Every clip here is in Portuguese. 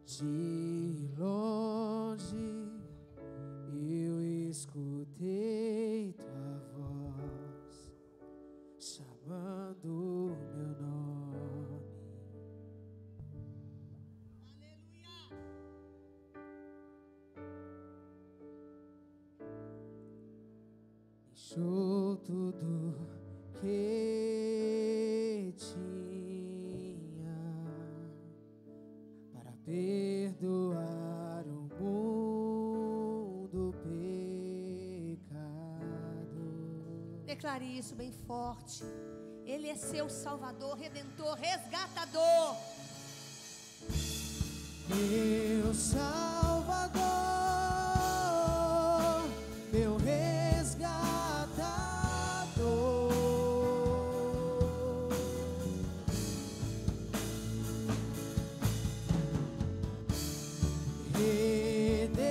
De longe eu escutei tua voz chamando o meu nome. Aleluia! Deixou tudo que tinha para perdoar o mundo pecado. Declare isso bem forte. Ele é seu Salvador, Redentor, Resgatador. Meu Salvador, meu resgatador, Redentor,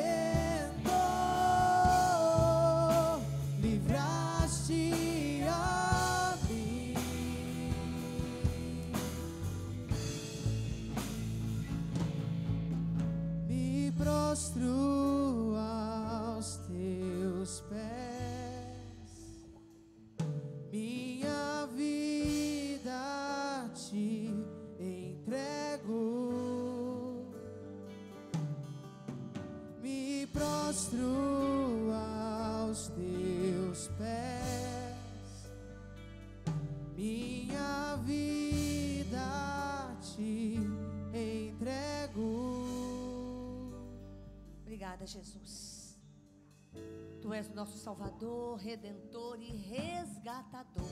livraste a mim. Me prostro aos teus pés, minha vida te entrego. Me prostro aos teus pés, minha vida te entrego. Obrigada, Jesus. Tu és o nosso Salvador, Redentor e Resgatador.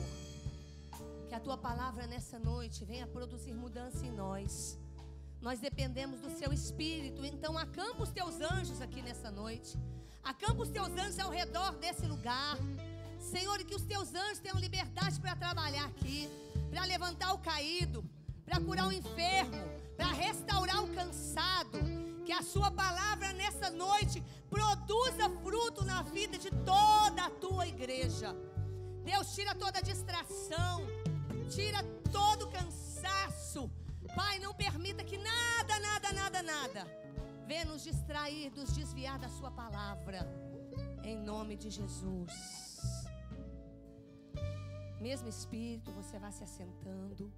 Que a tua palavra nessa noite venha produzir mudança em nós. Nós dependemos do seu Espírito. Então acampa os teus anjos aqui nessa noite. Acampa os teus anjos ao redor desse lugar, Senhor, e que os teus anjos tenham liberdade para trabalhar aqui, para levantar o caído, para curar o enfermo, para restaurar o cansado. Que a sua palavra nessa noite produza fruto na vida de toda a tua igreja. Deus, tira toda distração, tira todo cansaço. Pai, não permita que nada venha nos distrair, nos desviar da sua palavra. Em nome de Jesus. Mesmo Espírito, você vai se assentando.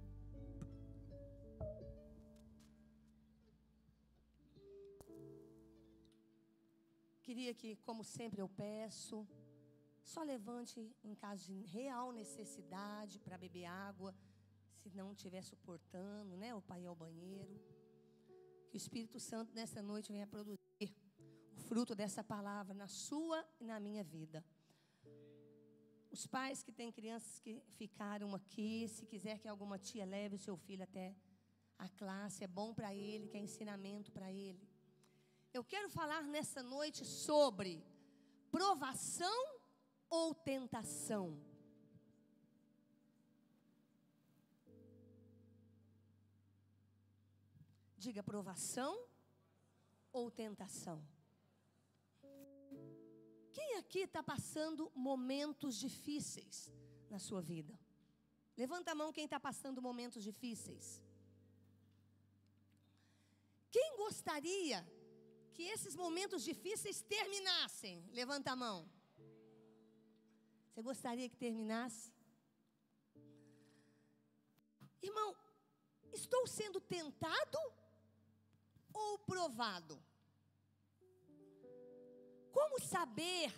Queria que, como sempre eu peço, só levante em caso de real necessidade para beber água, se não estiver suportando, né, ou para ir ao banheiro. Que o Espírito Santo nessa noite venha produzir o fruto dessa palavra na sua e na minha vida. Os pais que têm crianças que ficaram aqui, se quiser que alguma tia leve o seu filho até a classe, é bom para ele, que é ensinamento para ele. Eu quero falar nessa noite sobre provação ou tentação. Diga provação ou tentação. Quem aqui está passando momentos difíceis na sua vida? Levanta a mão quem está passando momentos difíceis. Quem gostaria que esses momentos difíceis terminassem? Levanta a mão. Você gostaria que terminasse? Irmão, estou sendo tentado ou provado? Como saber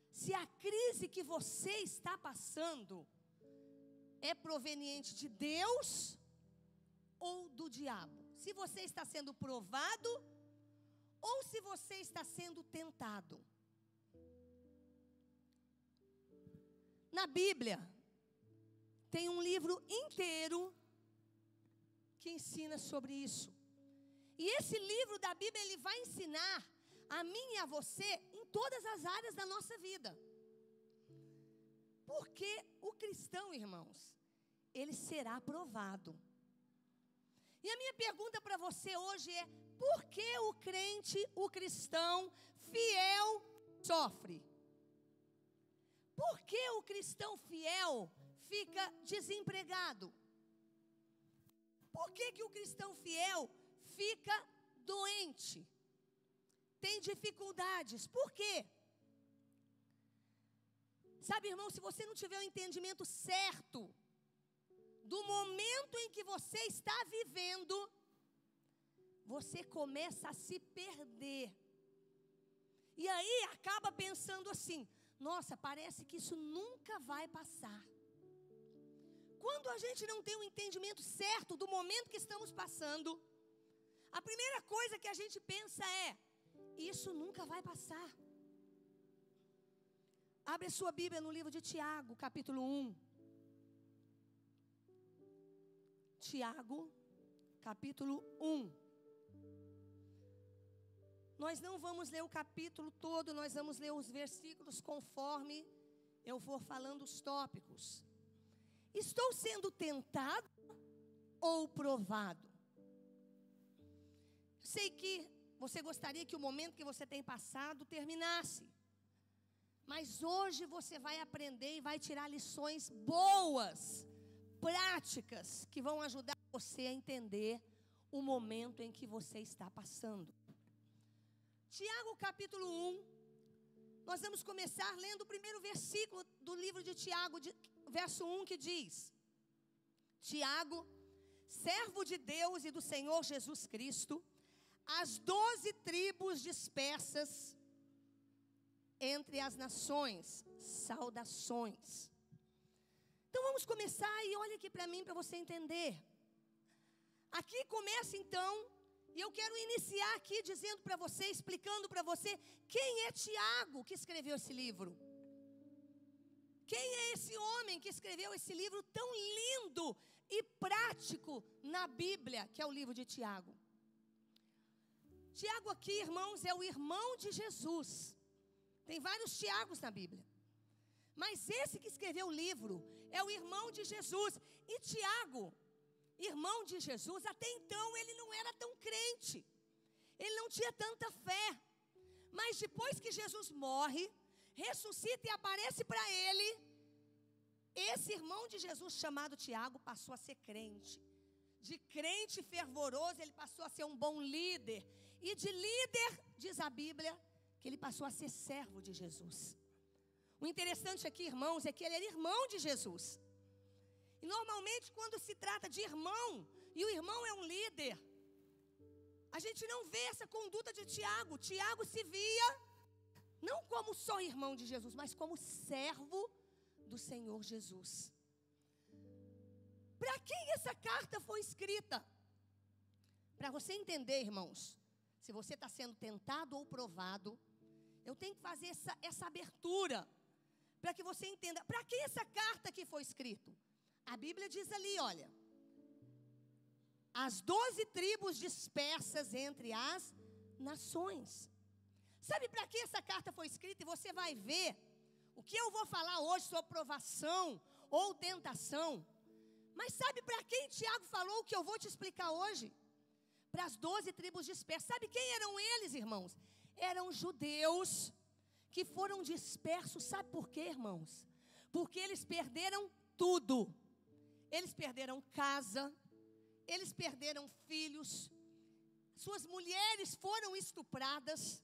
se a crise que você está passando é proveniente de Deus ou do diabo? Se você está sendo provado ou se você está sendo tentado. Na Bíblia, tem um livro inteiro que ensina sobre isso. E esse livro da Bíblia, ele vai ensinar a mim e a você em todas as áreas da nossa vida. Porque o cristão, irmãos, ele será provado. E a minha pergunta para você hoje é: por que o crente, o cristão fiel sofre? Por que o cristão fiel fica desempregado? Por que o cristão fiel fica doente, tem dificuldades. Por quê? Sabe, irmão, se você não tiver o entendimento certo do momento em que você está vivendo, você começa a se perder. E aí acaba pensando assim: nossa, parece que isso nunca vai passar. Quando a gente não tem o entendimento certo do momento que estamos passando, a primeira coisa que a gente pensa é: isso nunca vai passar. Abre a sua Bíblia no livro de Tiago, capítulo 1. Tiago, capítulo 1. Nós não vamos ler o capítulo todo, nós vamos ler os versículos conforme eu for falando os tópicos. Estou sendo tentado ou provado? Sei que você gostaria que o momento que você tem passado terminasse. Mas hoje você vai aprender e vai tirar lições boas, práticas, que vão ajudar você a entender o momento em que você está passando. Tiago capítulo 1, nós vamos começar lendo o primeiro versículo do livro de Tiago, verso 1, que diz: Tiago, servo de Deus e do Senhor Jesus Cristo, as 12 tribos dispersas entre as nações, saudações. Então vamos começar e olha aqui para mim, para você entender. Aqui começa então, e eu quero iniciar aqui dizendo para você, explicando para você, quem é Tiago que escreveu esse livro? Quem é esse homem que escreveu esse livro tão lindo e prático na Bíblia, que é o livro de Tiago? Tiago aqui, irmãos, é o irmão de Jesus. Tem vários Tiagos na Bíblia, mas esse que escreveu o livro é o irmão de Jesus. E Tiago, irmão de Jesus, até então ele não era tão crente, ele não tinha tanta fé. Mas depois que Jesus morre, ressuscita e aparece para ele, esse irmão de Jesus chamado Tiago passou a ser crente. De crente fervoroso, ele passou a ser um bom líder. E de líder, diz a Bíblia, que ele passou a ser servo de Jesus. O interessante aqui, irmãos, é que ele era irmão de Jesus. E normalmente quando se trata de irmão, e o irmão é um líder, a gente não vê essa conduta de Tiago. Tiago se via não como só irmão de Jesus, mas como servo do Senhor Jesus. Para quem essa carta foi escrita? Para você entender, irmãos, se você está sendo tentado ou provado, eu tenho que fazer essa abertura, para que você entenda, para quem essa carta aqui foi escrita? A Bíblia diz ali, olha, as 12 tribos dispersas entre as nações. Sabe para que essa carta foi escrita? E você vai ver o que eu vou falar hoje sobre provação ou tentação. Mas sabe para quem Tiago falou o que eu vou te explicar hoje? Para as 12 tribos dispersas. Sabe quem eram eles, irmãos? Eram judeus que foram dispersos. Sabe por quê, irmãos? Porque eles perderam tudo. Eles perderam casa, eles perderam filhos, suas mulheres foram estupradas.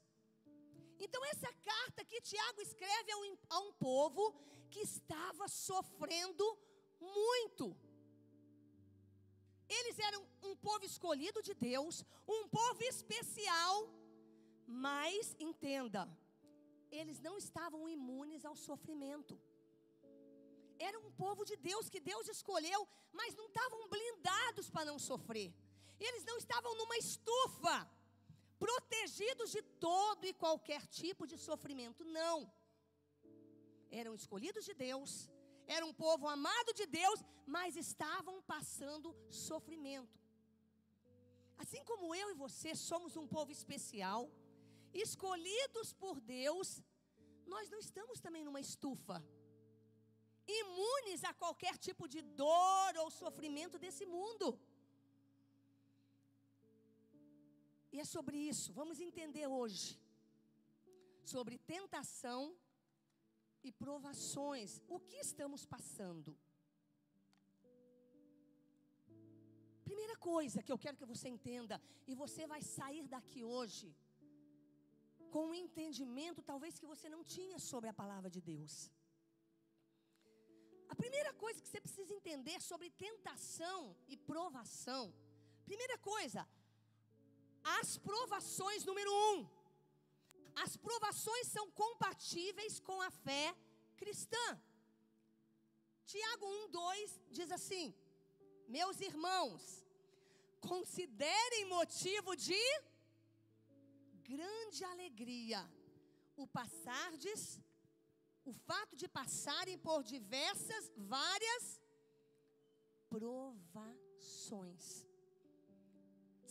Então essa carta que Tiago escreve a um povo que estava sofrendo muito. Eles eram um povo escolhido de Deus, um povo especial, mas entenda, eles não estavam imunes ao sofrimento. Era um povo de Deus, que Deus escolheu, mas não estavam blindados para não sofrer. Eles não estavam numa estufa, protegidos de todo e qualquer tipo de sofrimento, não. Eram escolhidos de Deus, era um povo amado de Deus, mas estavam passando sofrimento. Assim como eu e você somos um povo especial, escolhidos por Deus, nós não estamos também numa estufa, imunes a qualquer tipo de dor ou sofrimento desse mundo. E é sobre isso, vamos entender hoje, sobre tentação e provações. O que estamos passando? Primeira coisa que eu quero que você entenda, e você vai sair daqui hoje com um entendimento talvez que você não tinha sobre a palavra de Deus. A primeira coisa que você precisa entender sobre tentação e provação. Primeira coisa, as provações, número 1. As provações são compatíveis com a fé cristã. Tiago 1:2 diz assim: meus irmãos, considerem motivo de grande alegria o fato de passarem por várias provações.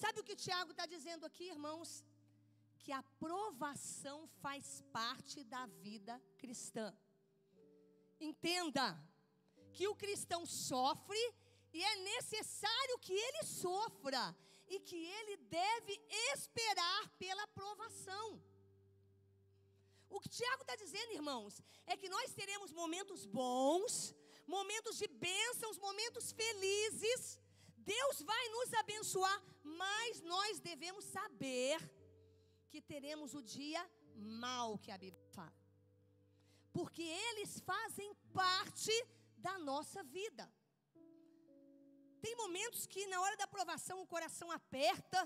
Sabe o que Tiago está dizendo aqui, irmãos? Que a provação faz parte da vida cristã. Entenda que o cristão sofre e é necessário que ele sofra e que ele deve esperar pela provação. O que Tiago está dizendo, irmãos, é que nós teremos momentos bons, momentos de bênçãos, momentos felizes. Deus vai nos abençoar, mas nós devemos saber que teremos o dia mau que a Bíblia fala. Porque eles fazem parte da nossa vida. Tem momentos que na hora da provação o coração aperta,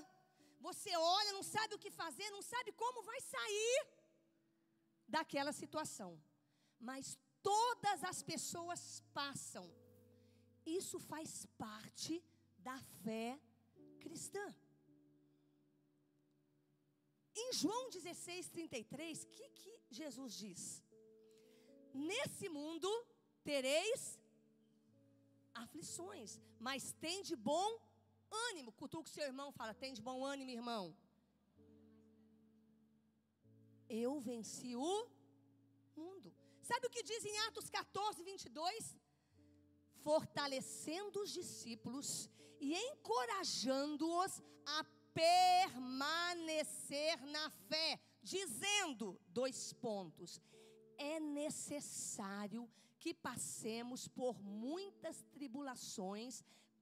você olha, não sabe o que fazer, não sabe como vai sair daquela situação. Mas todas as pessoas passam. Isso faz parte da fé cristã. Em João 16:33, o que Jesus diz? Nesse mundo tereis aflições, mas tende bom ânimo. Cutuca o seu irmão e fala: tem de bom ânimo, irmão. Eu venci o mundo. Sabe o que diz em Atos 14:22? Fortalecendo os discípulos e encorajando-os a permanecer na fé, dizendo, 2 pontos, é necessário que passemos por muitas tribulações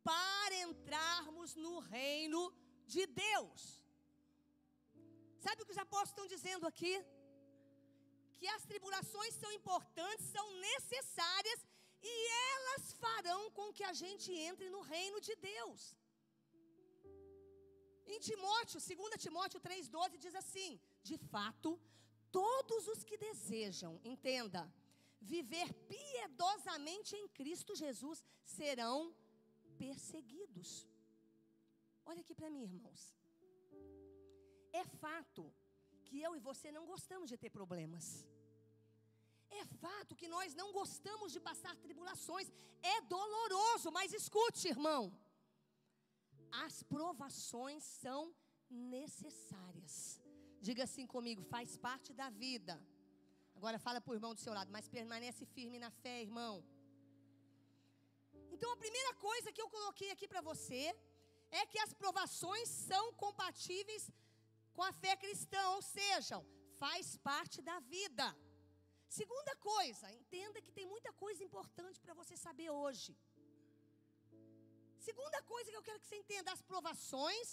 para entrarmos no reino de Deus. Sabe o que os apóstolos estão dizendo aqui? Que as tribulações são importantes, são necessárias e elas farão com que a gente entre no reino de Deus. Em Timóteo, 2 Timóteo 3:12 diz assim: de fato, todos os que desejam, entenda, viver piedosamente em Cristo Jesus serão perseguidos. Olha aqui para mim, irmãos. É fato que eu e você não gostamos de ter problemas. É fato que nós não gostamos de passar tribulações. É doloroso, mas escute, irmão. As provações são necessárias. Diga assim comigo: faz parte da vida. Agora fala para o irmão do seu lado: mas permanece firme na fé, irmão. Então a primeira coisa que eu coloquei aqui para você é que as provações são compatíveis com a fé cristã, ou seja, faz parte da vida. Segunda coisa, entenda que tem muita coisa importante para você saber hoje. Segunda coisa que eu quero que você entenda: as provações,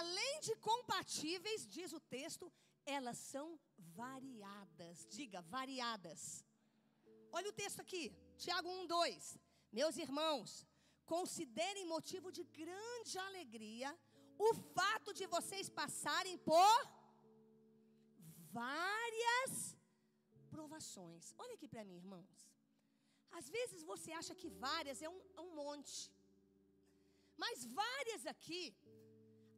além de compatíveis, diz o texto, elas são variadas. Diga, variadas. Olha o texto aqui, Tiago 1:2. Meus irmãos, considerem motivo de grande alegria o fato de vocês passarem por várias provações. Olha aqui para mim, irmãos. Às vezes você acha que várias é um monte. Mas várias aqui,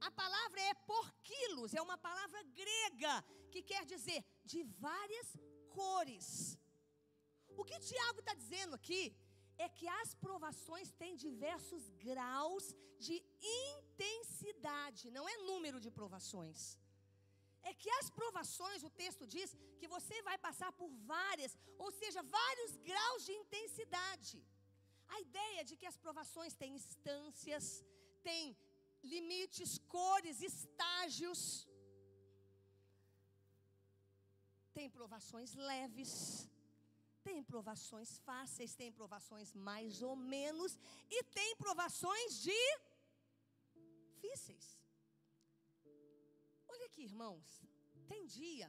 a palavra é por quilos, é uma palavra grega que quer dizer de várias cores. O que Tiago está dizendo aqui é que as provações têm diversos graus de intensidade, não é número de provações. É que as provações, o texto diz que você vai passar por várias, ou seja, vários graus de intensidade. A ideia de que as provações têm instâncias, têm limites, cores, estágios. Tem provações leves, tem provações fáceis, tem provações mais ou menos, e tem provações de difíceis. Olha aqui, irmãos, tem dia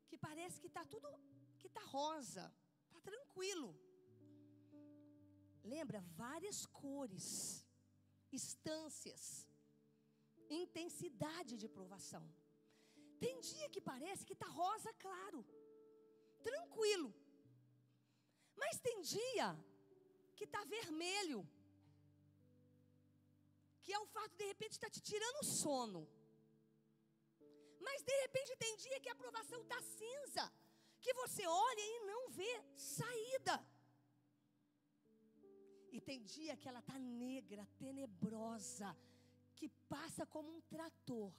que parece que está tudo, que está rosa, está tranquilo. Lembra, várias cores, instâncias, intensidade de provação. Tem dia que parece que está rosa claro, tranquilo. Mas tem dia que está vermelho, que é o fato de repente estar te tirando o sono. Mas de repente tem dia que a provação está cinza, que você olha e não vê saída. E tem dia que ela está negra, tenebrosa, que passa como um trator.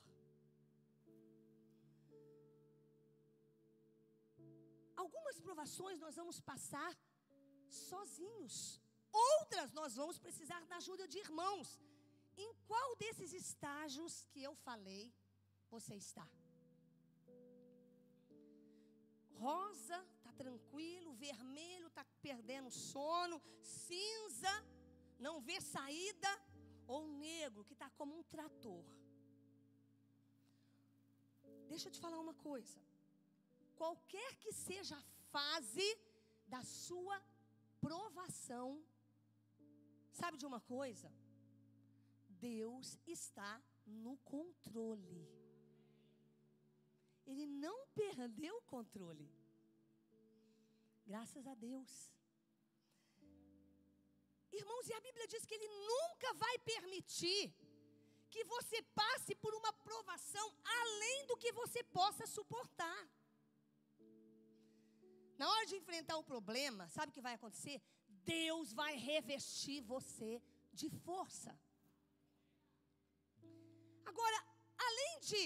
Algumas provações nós vamos passar sozinhos. Outras nós vamos precisar da ajuda de irmãos. Em qual desses estágios que eu falei você está? Rosa, está tranquilo. Vermelho, está perdendo sono. Cinza, não vê saída. Ou negro, que está como um trator. Deixa eu te falar uma coisa. Qualquer que seja a fase da sua provação, sabe de uma coisa? Deus está no controle. Ele não perdeu o controle. Graças a Deus. Irmãos, e a Bíblia diz que Ele nunca vai permitir que você passe por uma provação além do que você possa suportar. Na hora de enfrentar o problema, sabe o que vai acontecer? Deus vai revestir você de força. Agora, além de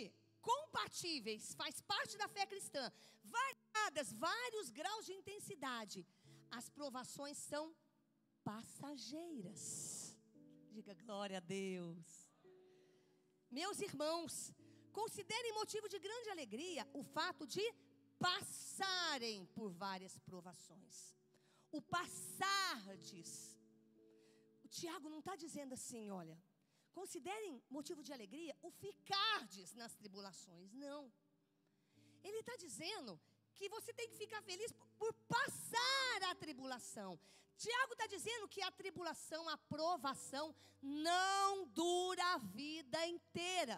compatíveis, faz parte da fé cristã, variadas, vários graus de intensidade, as provações são passageiras. Diga glória a Deus. Meus irmãos, considerem motivo de grande alegria o fato de passarem por várias provações. O passardes. O Tiago não está dizendo assim, olha, considerem motivo de alegria o ficardes nas tribulações. Não. Ele está dizendo que você tem que ficar feliz por passar a tribulação. Tiago está dizendo que a tribulação, a provação, não dura a vida inteira.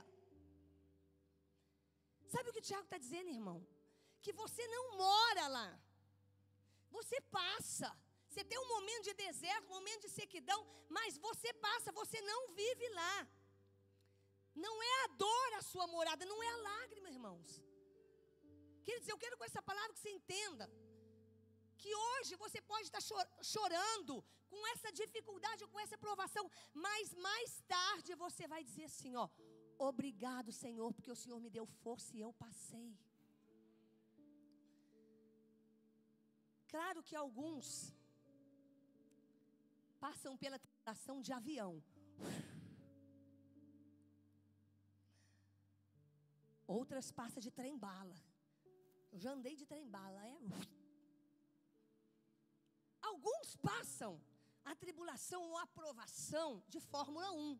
Sabe o que o Tiago está dizendo, irmão? Que você não mora lá. Você passa. Você tem um momento de deserto, um momento de sequidão, mas você passa, você não vive lá. Não é a dor a sua morada, não é a lágrima, irmãos. Queridos, eu quero com essa palavra que você entenda que hoje você pode estar chorando com essa dificuldade, com essa provação, mas mais tarde você vai dizer assim, ó, obrigado, Senhor, porque o Senhor me deu força e eu passei. Claro que alguns passam pela tribulação de avião. Outras passam de trem-bala. Eu já andei de trem-bala, Alguns passam a tribulação ou a provação de Fórmula 1,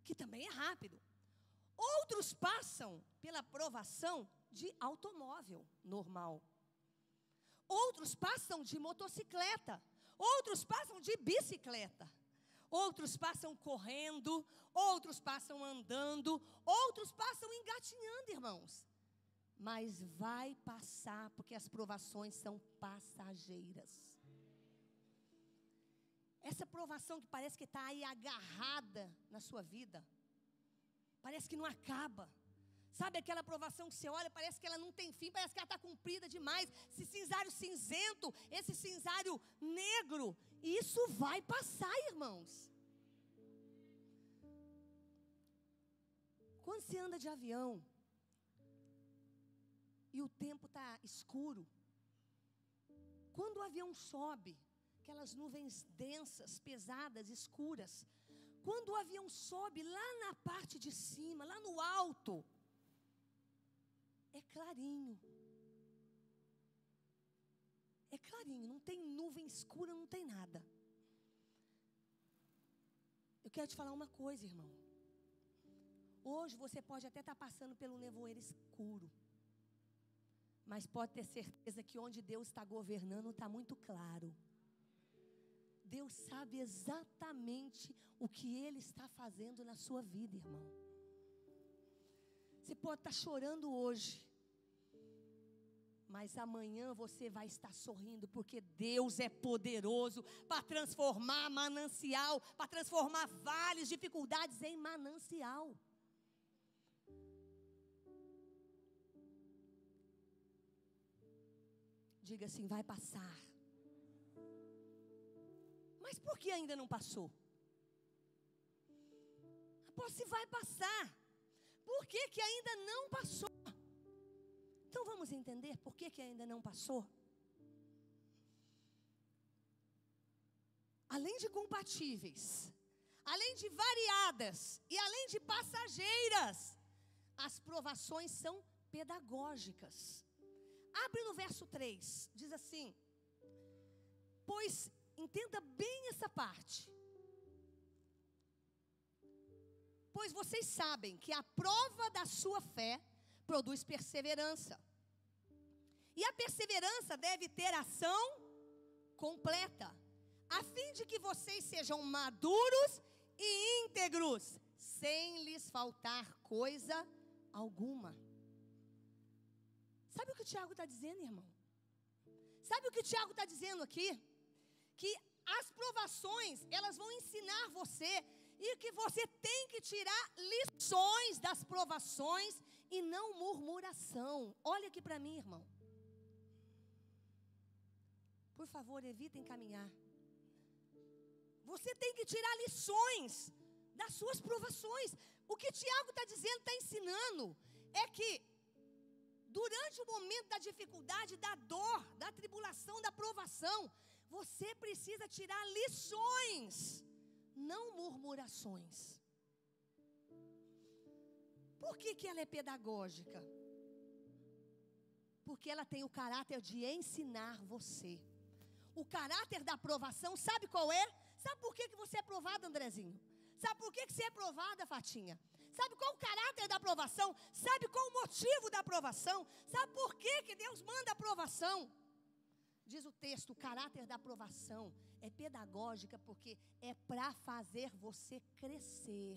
que também é rápido. Outros passam pela provação de automóvel normal. Outros passam de motocicleta. Outros passam de bicicleta. Outros passam correndo. Outros passam andando. Outros passam engatinhando, irmãos. Mas vai passar, porque as provações são passageiras. Essa provação que parece que está aí agarrada na sua vida, parece que não acaba. Sabe aquela provação que você olha, parece que ela não tem fim, parece que ela está comprida demais. Esse cinzário cinzento, esse cinzário negro, isso vai passar, irmãos. Quando você anda de avião e o tempo está escuro, quando o avião sobe, aquelas nuvens densas, pesadas, escuras, quando o avião sobe lá na parte de cima, lá no alto, é clarinho. É clarinho, não tem nuvem escura, não tem nada. Eu quero te falar uma coisa, irmão. Hoje você pode até estar passando pelo nevoeiro escuro, mas pode ter certeza que onde Deus está governando está muito claro. Deus sabe exatamente o que Ele está fazendo na sua vida, irmão. Você pode estar chorando hoje, mas amanhã você vai estar sorrindo, porque Deus é poderoso para transformar manancial, para transformar vales, dificuldades em manancial. Diga assim: vai passar. Mas por que ainda não passou? Após se vai passar, por que que ainda não passou? Então vamos entender por que que ainda não passou? Além de compatíveis, além de variadas e além de passageiras, as provações são pedagógicas. Abre no verso 3, diz assim: pois, entenda bem essa parte. Pois vocês sabem que a prova da sua fé produz perseverança. E a perseverança deve ter ação completa, a fim de que vocês sejam maduros e íntegros, sem lhes faltar coisa alguma. Sabe o que o Tiago está dizendo, irmão? Sabe o que o Tiago está dizendo aqui? Que as provações, elas vão ensinar você, e que você tem que tirar lições das provações e não murmuração. Olha aqui para mim, irmão. Por favor, evitem caminhar. Você tem que tirar lições das suas provações. O que Tiago está dizendo, está ensinando, é que durante o momento da dificuldade, da dor, da tribulação, da provação, você precisa tirar lições, não murmurações. Por que que ela é pedagógica? Porque ela tem o caráter de ensinar você. O caráter da aprovação, sabe qual é? Sabe por que que você é provado, Andrezinho? Sabe por que que você é provada, Fatinha? Sabe qual o caráter da aprovação? Sabe qual o motivo da aprovação? Sabe por que que Deus manda a aprovação? Diz o texto, o caráter da aprovação é pedagógica, porque é para fazer você crescer,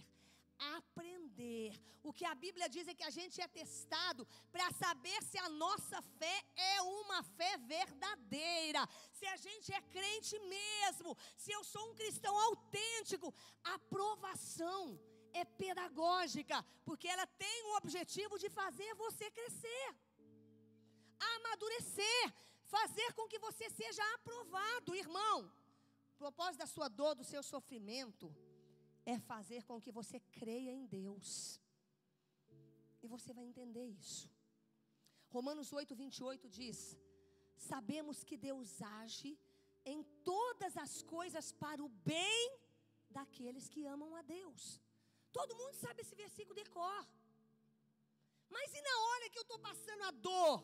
aprender. O que a Bíblia diz é que a gente é testado para saber se a nossa fé é uma fé verdadeira, se a gente é crente mesmo, se eu sou um cristão autêntico. A aprovação é pedagógica, porque ela tem o objetivo de fazer você crescer, amadurecer, fazer com que você seja aprovado. Irmão, o propósito da sua dor, do seu sofrimento, é fazer com que você creia em Deus. E você vai entender isso. Romanos 8:28 diz: sabemos que Deus age em todas as coisas para o bem daqueles que amam a Deus. Todo mundo sabe esse versículo de cor. Mas e na hora que eu estou passando a dor?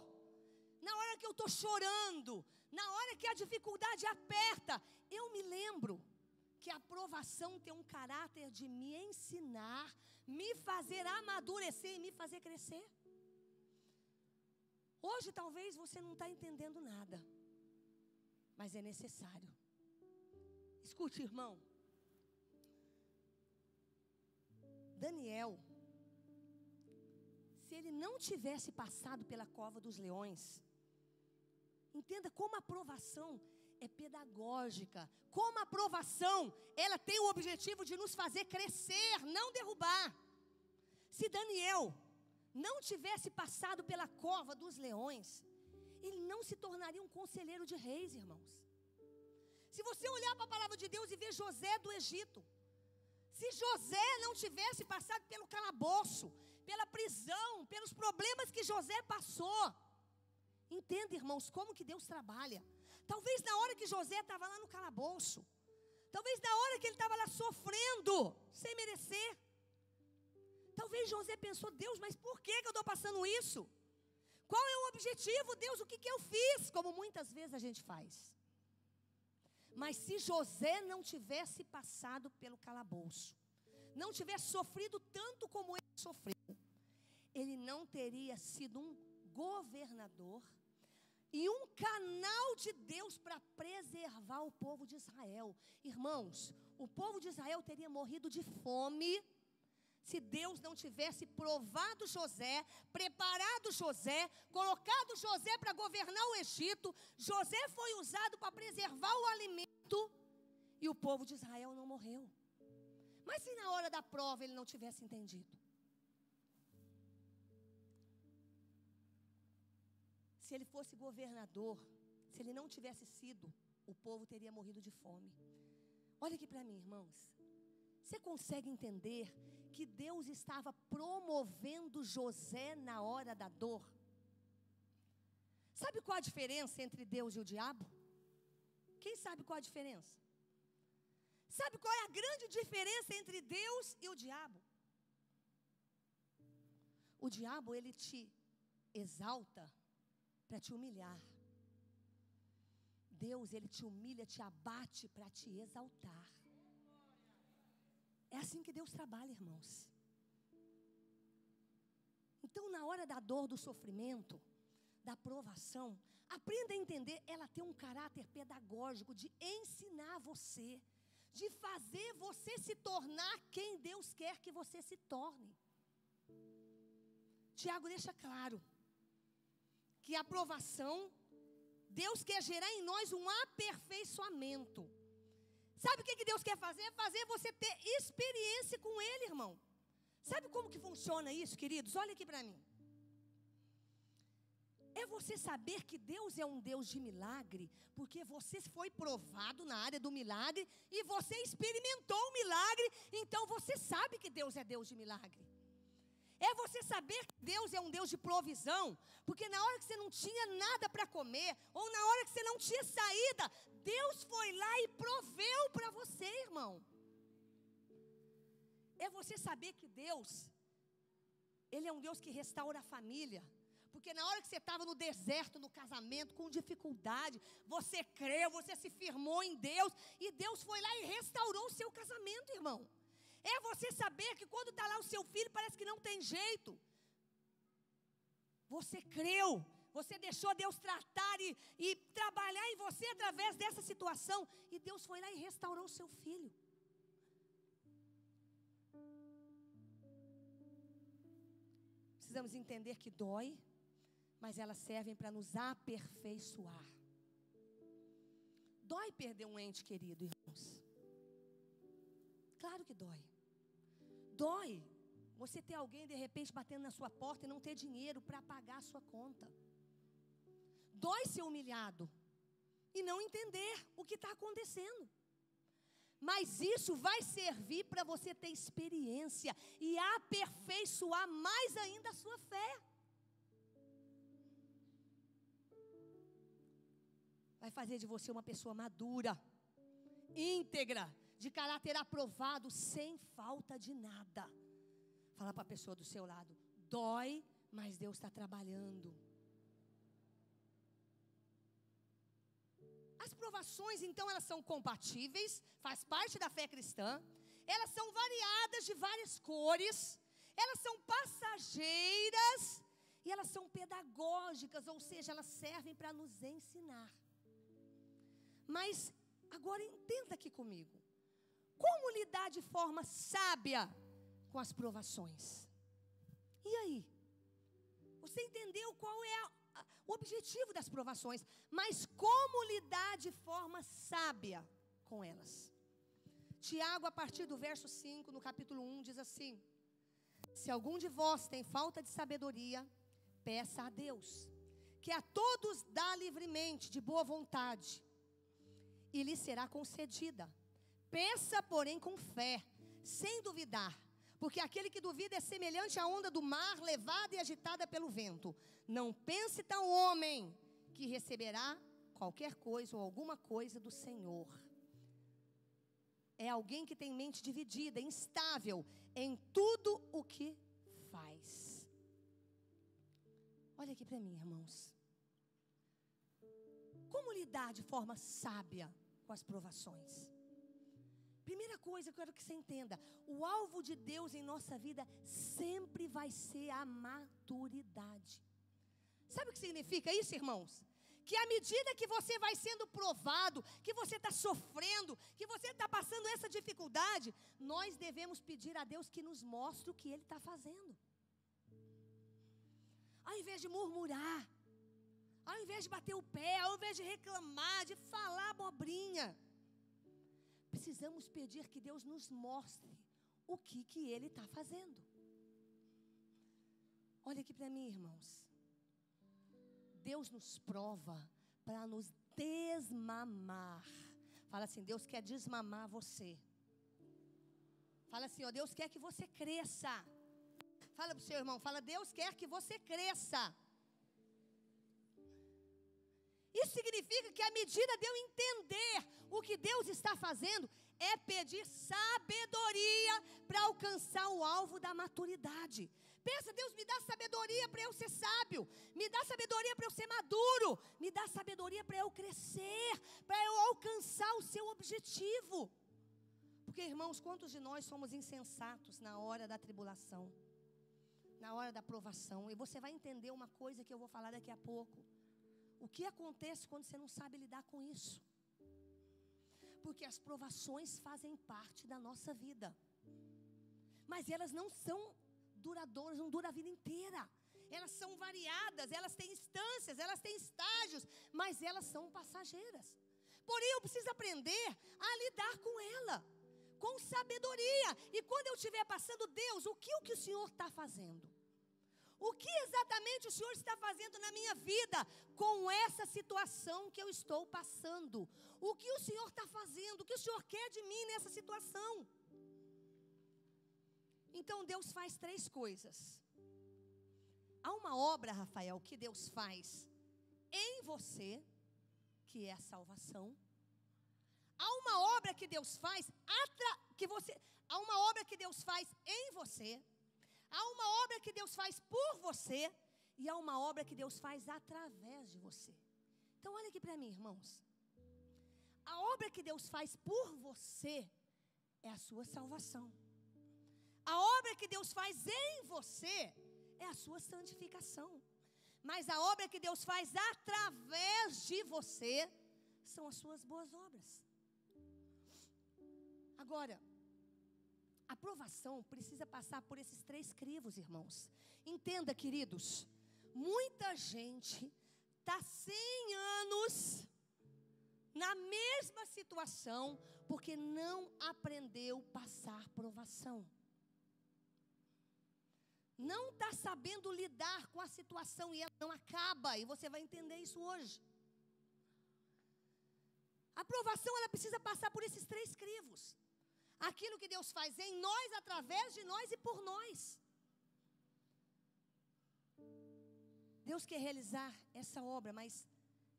Na hora que eu estou chorando? Na hora que a dificuldade aperta? Eu me lembro que a aprovação tem um caráter de me ensinar, me fazer amadurecer e me fazer crescer. Hoje talvez você não está entendendo nada, mas é necessário. Escute, irmão. Daniel, se ele não tivesse passado pela cova dos leões, entenda como a aprovação é pedagógica, como a aprovação, ela tem o objetivo de nos fazer crescer, não derrubar. Se Daniel não tivesse passado pela cova dos leões, ele não se tornaria um conselheiro de reis, irmãos. Se você olhar para a palavra de Deus e ver José do Egito, se José não tivesse passado pelo calabouço, pela prisão, pelos problemas que José passou, entenda, irmãos, como que Deus trabalha. Talvez na hora que José estava lá no calabouço, talvez na hora que ele estava lá sofrendo, sem merecer, talvez José pensou: Deus, mas por que eu estou passando isso? Qual é o objetivo, Deus? O que eu fiz? Como muitas vezes a gente faz. Mas se José não tivesse passado pelo calabouço, não tivesse sofrido tanto como ele sofreu, ele não teria sido um governador e um canal de Deus para preservar o povo de Israel. Irmãos, o povo de Israel teria morrido de fome se Deus não tivesse provado José, preparado José, colocado José para governar o Egito. José foi usado para preservar o alimento e o povo de Israel não morreu. Mas se na hora da prova ele não tivesse entendido? Se ele fosse governador, se ele não tivesse sido, o povo teria morrido de fome. Olha aqui para mim, irmãos. Você consegue entender que Deus estava promovendo José na hora da dor? Sabe qual a diferença entre Deus e o diabo? Quem sabe qual a diferença? Sabe qual é a grande diferença entre Deus e o diabo? O diabo, ele te exalta para te humilhar. Deus, ele te humilha, te abate para te exaltar. É assim que Deus trabalha, irmãos. Então, na hora da dor, do sofrimento, da provação, aprenda a entender, ela tem um caráter pedagógico de ensinar você, de fazer você se tornar quem Deus quer que você se torne. Tiago deixa claro que a aprovação, Deus quer gerar em nós um aperfeiçoamento. Sabe o que Deus quer fazer? É fazer você ter experiência com Ele, irmão. Sabe como que funciona isso, queridos? Olha aqui para mim. É você saber que Deus é um Deus de milagre, porque você foi provado na área do milagre e você experimentou o milagre, então você sabe que Deus é Deus de milagre. É você saber que Deus é um Deus de provisão, porque na hora que você não tinha nada para comer, ou na hora que você não tinha saída, Deus foi lá e proveu para você, irmão. É você saber que Deus, Ele é um Deus que restaura a família. Porque na hora que você estava no deserto, no casamento, com dificuldade, você creu, você se firmou em Deus, e Deus foi lá e restaurou o seu casamento, irmão. É você saber que quando está lá o seu filho, parece que não tem jeito. Você creu, você deixou Deus tratar e trabalhar em você através dessa situação. E Deus foi lá e restaurou o seu filho. Precisamos entender que dói, mas elas servem para nos aperfeiçoar. Dói perder um ente querido, irmãos. Claro que dói. Dói você ter alguém de repente batendo na sua porta e não ter dinheiro para pagar a sua conta. Dói ser humilhado e não entender o que está acontecendo. Mas isso vai servir para você ter experiência e aperfeiçoar mais ainda a sua fé. Vai fazer de você uma pessoa madura, íntegra, de caráter aprovado, sem falta de nada. Fala para a pessoa do seu lado, dói, mas Deus está trabalhando. As provações, então, elas são compatíveis, faz parte da fé cristã. Elas são variadas de várias cores, elas são passageiras e elas são pedagógicas, ou seja, elas servem para nos ensinar. Mas agora entenda aqui comigo. Como lidar de forma sábia com as provações? E aí? Você entendeu qual é o objetivo das provações, mas como lidar de forma sábia com elas? Tiago, a partir do verso 5, no capítulo 1, diz assim: se algum de vós tem falta de sabedoria, peça a Deus, que a todos dá livremente, de boa vontade, e lhe será concedida. Peça, porém, com fé, sem duvidar, porque aquele que duvida é semelhante à onda do mar, levada e agitada pelo vento. Não pense tal homem que receberá qualquer coisa ou alguma coisa do Senhor. É alguém que tem mente dividida, instável em tudo o que faz. Olha aqui para mim, irmãos. Como lidar de forma sábia com as provações. Primeira coisa que eu quero que você entenda: o alvo de Deus em nossa vida sempre vai ser a maturidade. Sabe o que significa isso, irmãos? Que à medida que você vai sendo provado, que você está sofrendo, que você está passando essa dificuldade, nós devemos pedir a Deus que nos mostre o que Ele está fazendo. Ao invés de murmurar, ao invés de bater o pé, ao invés de reclamar, de falar abobrinha, precisamos pedir que Deus nos mostre o que Ele está fazendo. Olha aqui para mim, irmãos. Deus nos prova para nos desmamar. Fala assim: Deus quer desmamar você. Fala assim: ó, Deus quer que você cresça. Fala para o seu irmão, fala: Deus quer que você cresça. Isso significa que à medida de eu entender o que Deus está fazendo, é pedir sabedoria para alcançar o alvo da maturidade. Pensa: Deus, me dá sabedoria para eu ser sábio, me dá sabedoria para eu ser maduro, me dá sabedoria para eu crescer, para eu alcançar o seu objetivo. Porque, irmãos, quantos de nós somos insensatos na hora da tribulação, na hora da provação? E você vai entender uma coisa que eu vou falar daqui a pouco. O que acontece quando você não sabe lidar com isso? Porque as provações fazem parte da nossa vida, mas elas não são duradouras, não duram a vida inteira. Elas são variadas, elas têm instâncias, elas têm estágios, mas elas são passageiras. Porém, eu preciso aprender a lidar com ela, com sabedoria. E quando eu estiver passando, Deus, o que o Senhor está fazendo? O que exatamente o Senhor está fazendo na minha vida com essa situação que eu estou passando? O que o Senhor está fazendo? O que o Senhor quer de mim nessa situação? Então Deus faz 3 coisas. Há uma obra, Rafael, que Deus faz em você, que é a salvação. Há uma obra que Deus faz há uma obra que Deus faz em você. Há uma obra que Deus faz por você, e há uma obra que Deus faz através de você. Então olha aqui para mim, irmãos. A obra que Deus faz por você é a sua salvação. A obra que Deus faz em você é a sua santificação. Mas a obra que Deus faz através de você são as suas boas obras. Agora, a provação precisa passar por esses 3 crivos, irmãos. Entenda, queridos, muita gente está 100 anos na mesma situação porque não aprendeu passar provação. Não está sabendo lidar com a situação e ela não acaba, e você vai entender isso hoje. A provação, ela precisa passar por esses 3 crivos. Aquilo que Deus faz em nós, através de nós e por nós. Deus quer realizar essa obra, mas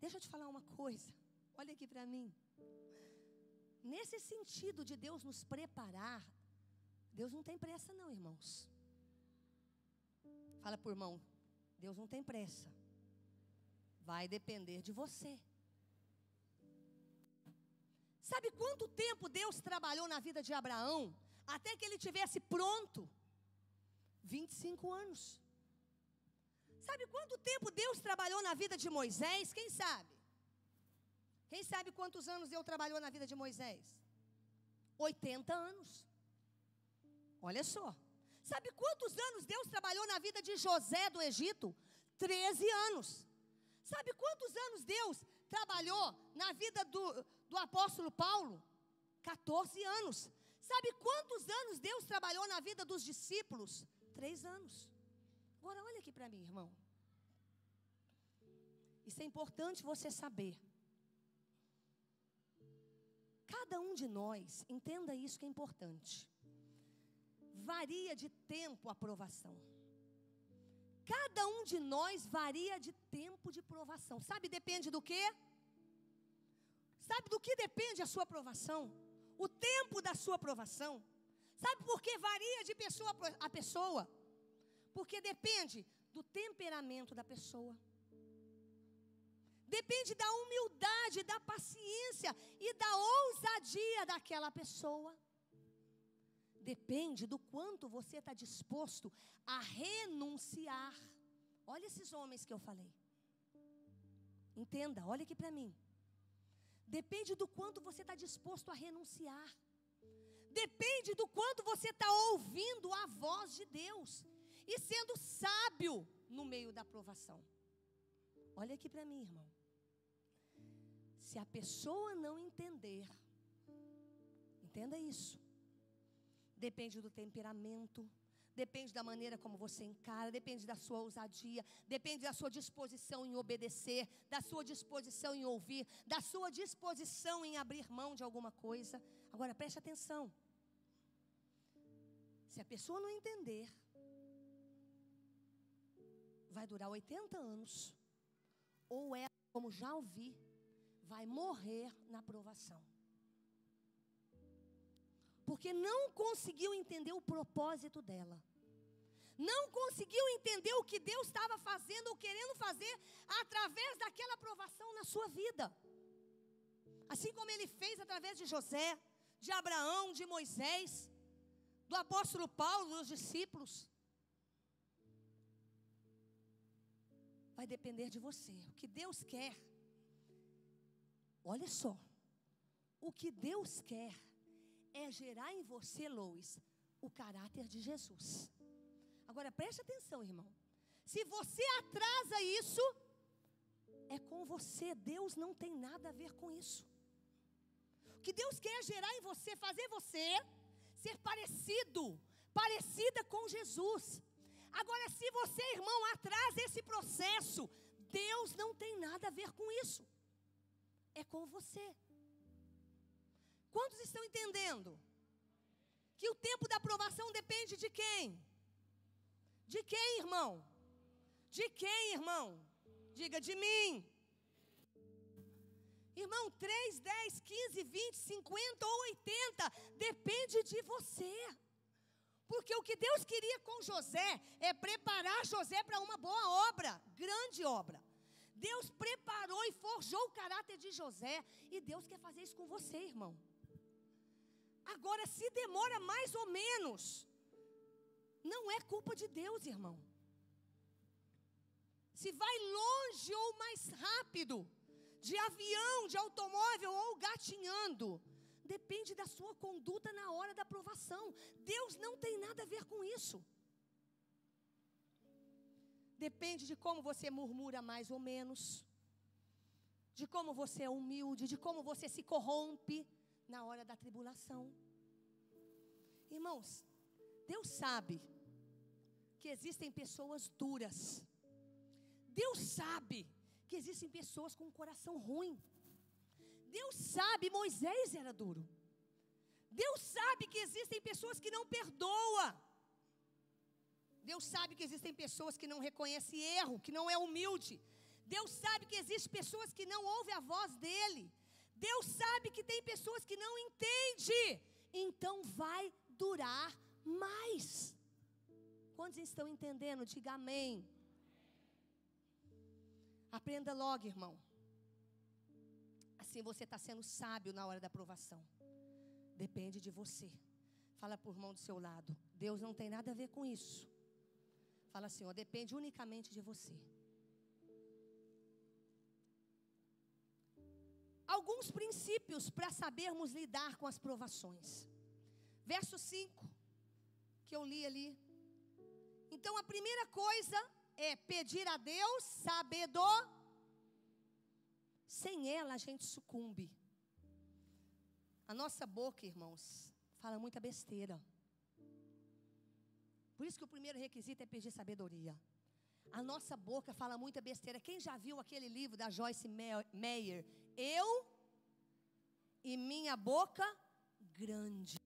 deixa eu te falar uma coisa. Olha aqui para mim. Nesse sentido de Deus nos preparar, Deus não tem pressa não, irmãos. Fala para o irmão: Deus não tem pressa. Vai depender de você. Sabe quanto tempo Deus trabalhou na vida de Abraão até que ele tivesse pronto? 25 anos. Sabe quanto tempo Deus trabalhou na vida de Moisés? Quem sabe? Quem sabe quantos anos Deus trabalhou na vida de Moisés? 80 anos. Olha só. Sabe quantos anos Deus trabalhou na vida de José do Egito? 13 anos. Sabe quantos anos Deus trabalhou na vida do apóstolo Paulo? 14 anos. Sabe quantos anos Deus trabalhou na vida dos discípulos? 3 anos. Agora olha aqui para mim, irmão. Isso é importante você saber. Cada um de nós, entenda isso que é importante. Varia de tempo a provação. Cada um de nós varia de tempo de provação. Sabe, depende do quê? Sabe do que depende a sua provação? O tempo da sua provação. Sabe por que varia de pessoa a pessoa? Porque depende do temperamento da pessoa. Depende da humildade, da paciência e da ousadia daquela pessoa. Depende do quanto você está disposto a renunciar. Olha esses homens que eu falei. Entenda, olha aqui para mim. Depende do quanto você está disposto a renunciar. Depende do quanto você está ouvindo a voz de Deus e sendo sábio no meio da provação. Olha aqui para mim, irmão. Se a pessoa não entender, entenda isso. Depende do temperamento, depende da maneira como você encara, depende da sua ousadia, depende da sua disposição em obedecer, da sua disposição em ouvir, da sua disposição em abrir mão de alguma coisa. Agora preste atenção. Se a pessoa não entender, vai durar 80 anos, ou ela, como já ouvi, vai morrer na provação. Porque não conseguiu entender o propósito dela. Não conseguiu entender o que Deus estava fazendo ou querendo fazer através daquela provação na sua vida. Assim como Ele fez através de José, de Abraão, de Moisés, do apóstolo Paulo, dos discípulos. Vai depender de você. O que Deus quer, olha só, o que Deus quer é gerar em você, Lois, o caráter de Jesus. Agora preste atenção, irmão. Se você atrasa isso, é com você. Deus não tem nada a ver com isso. O que Deus quer é gerar em você, fazer você ser parecida com Jesus. Agora, se você, irmão, atrasa esse processo, Deus não tem nada a ver com isso. É com você. Quantos estão entendendo? Que o tempo da aprovação depende de quem? De quem, irmão? De quem, irmão? Diga, de mim. Irmão, 3, 10, 15, 20, 50 ou 80, depende de você. Porque o que Deus queria com José é preparar José para uma boa obra, grande obra. Deus preparou e forjou o caráter de José, e Deus quer fazer isso com você, irmão. Agora, se demora mais ou menos, não é culpa de Deus, irmão. Se vai longe ou mais rápido, de avião, de automóvel ou gatinhando, depende da sua conduta na hora da provação. Deus não tem nada a ver com isso. Depende de como você murmura mais ou menos, de como você é humilde, de como você se corrompe na hora da tribulação. Irmãos, Deus sabe que existem pessoas duras. Deus sabe que existem pessoas com um coração ruim. Deus sabe, Moisés era duro. Deus sabe que existem pessoas que não perdoam. Deus sabe que existem pessoas que não reconhecem erro, que não é humilde. Deus sabe que existem pessoas que não ouvem a voz dele. Deus sabe que tem pessoas que não entendem. Então vai durar mais. Quantos estão entendendo? Diga amém. Aprenda logo, irmão. Assim você está sendo sábio na hora da provação. Depende de você. Fala para o irmão do seu lado. Deus não tem nada a ver com isso. Fala assim, ó, depende unicamente de você. Alguns princípios para sabermos lidar com as provações. Verso 5, que eu li ali. Então a primeira coisa é pedir a Deus sabedoria. Sem ela a gente sucumbe. A nossa boca, irmãos, fala muita besteira. Por isso que o primeiro requisito é pedir sabedoria. A nossa boca fala muita besteira. Quem já viu aquele livro da Joyce Meyer? Eu e minha boca grande.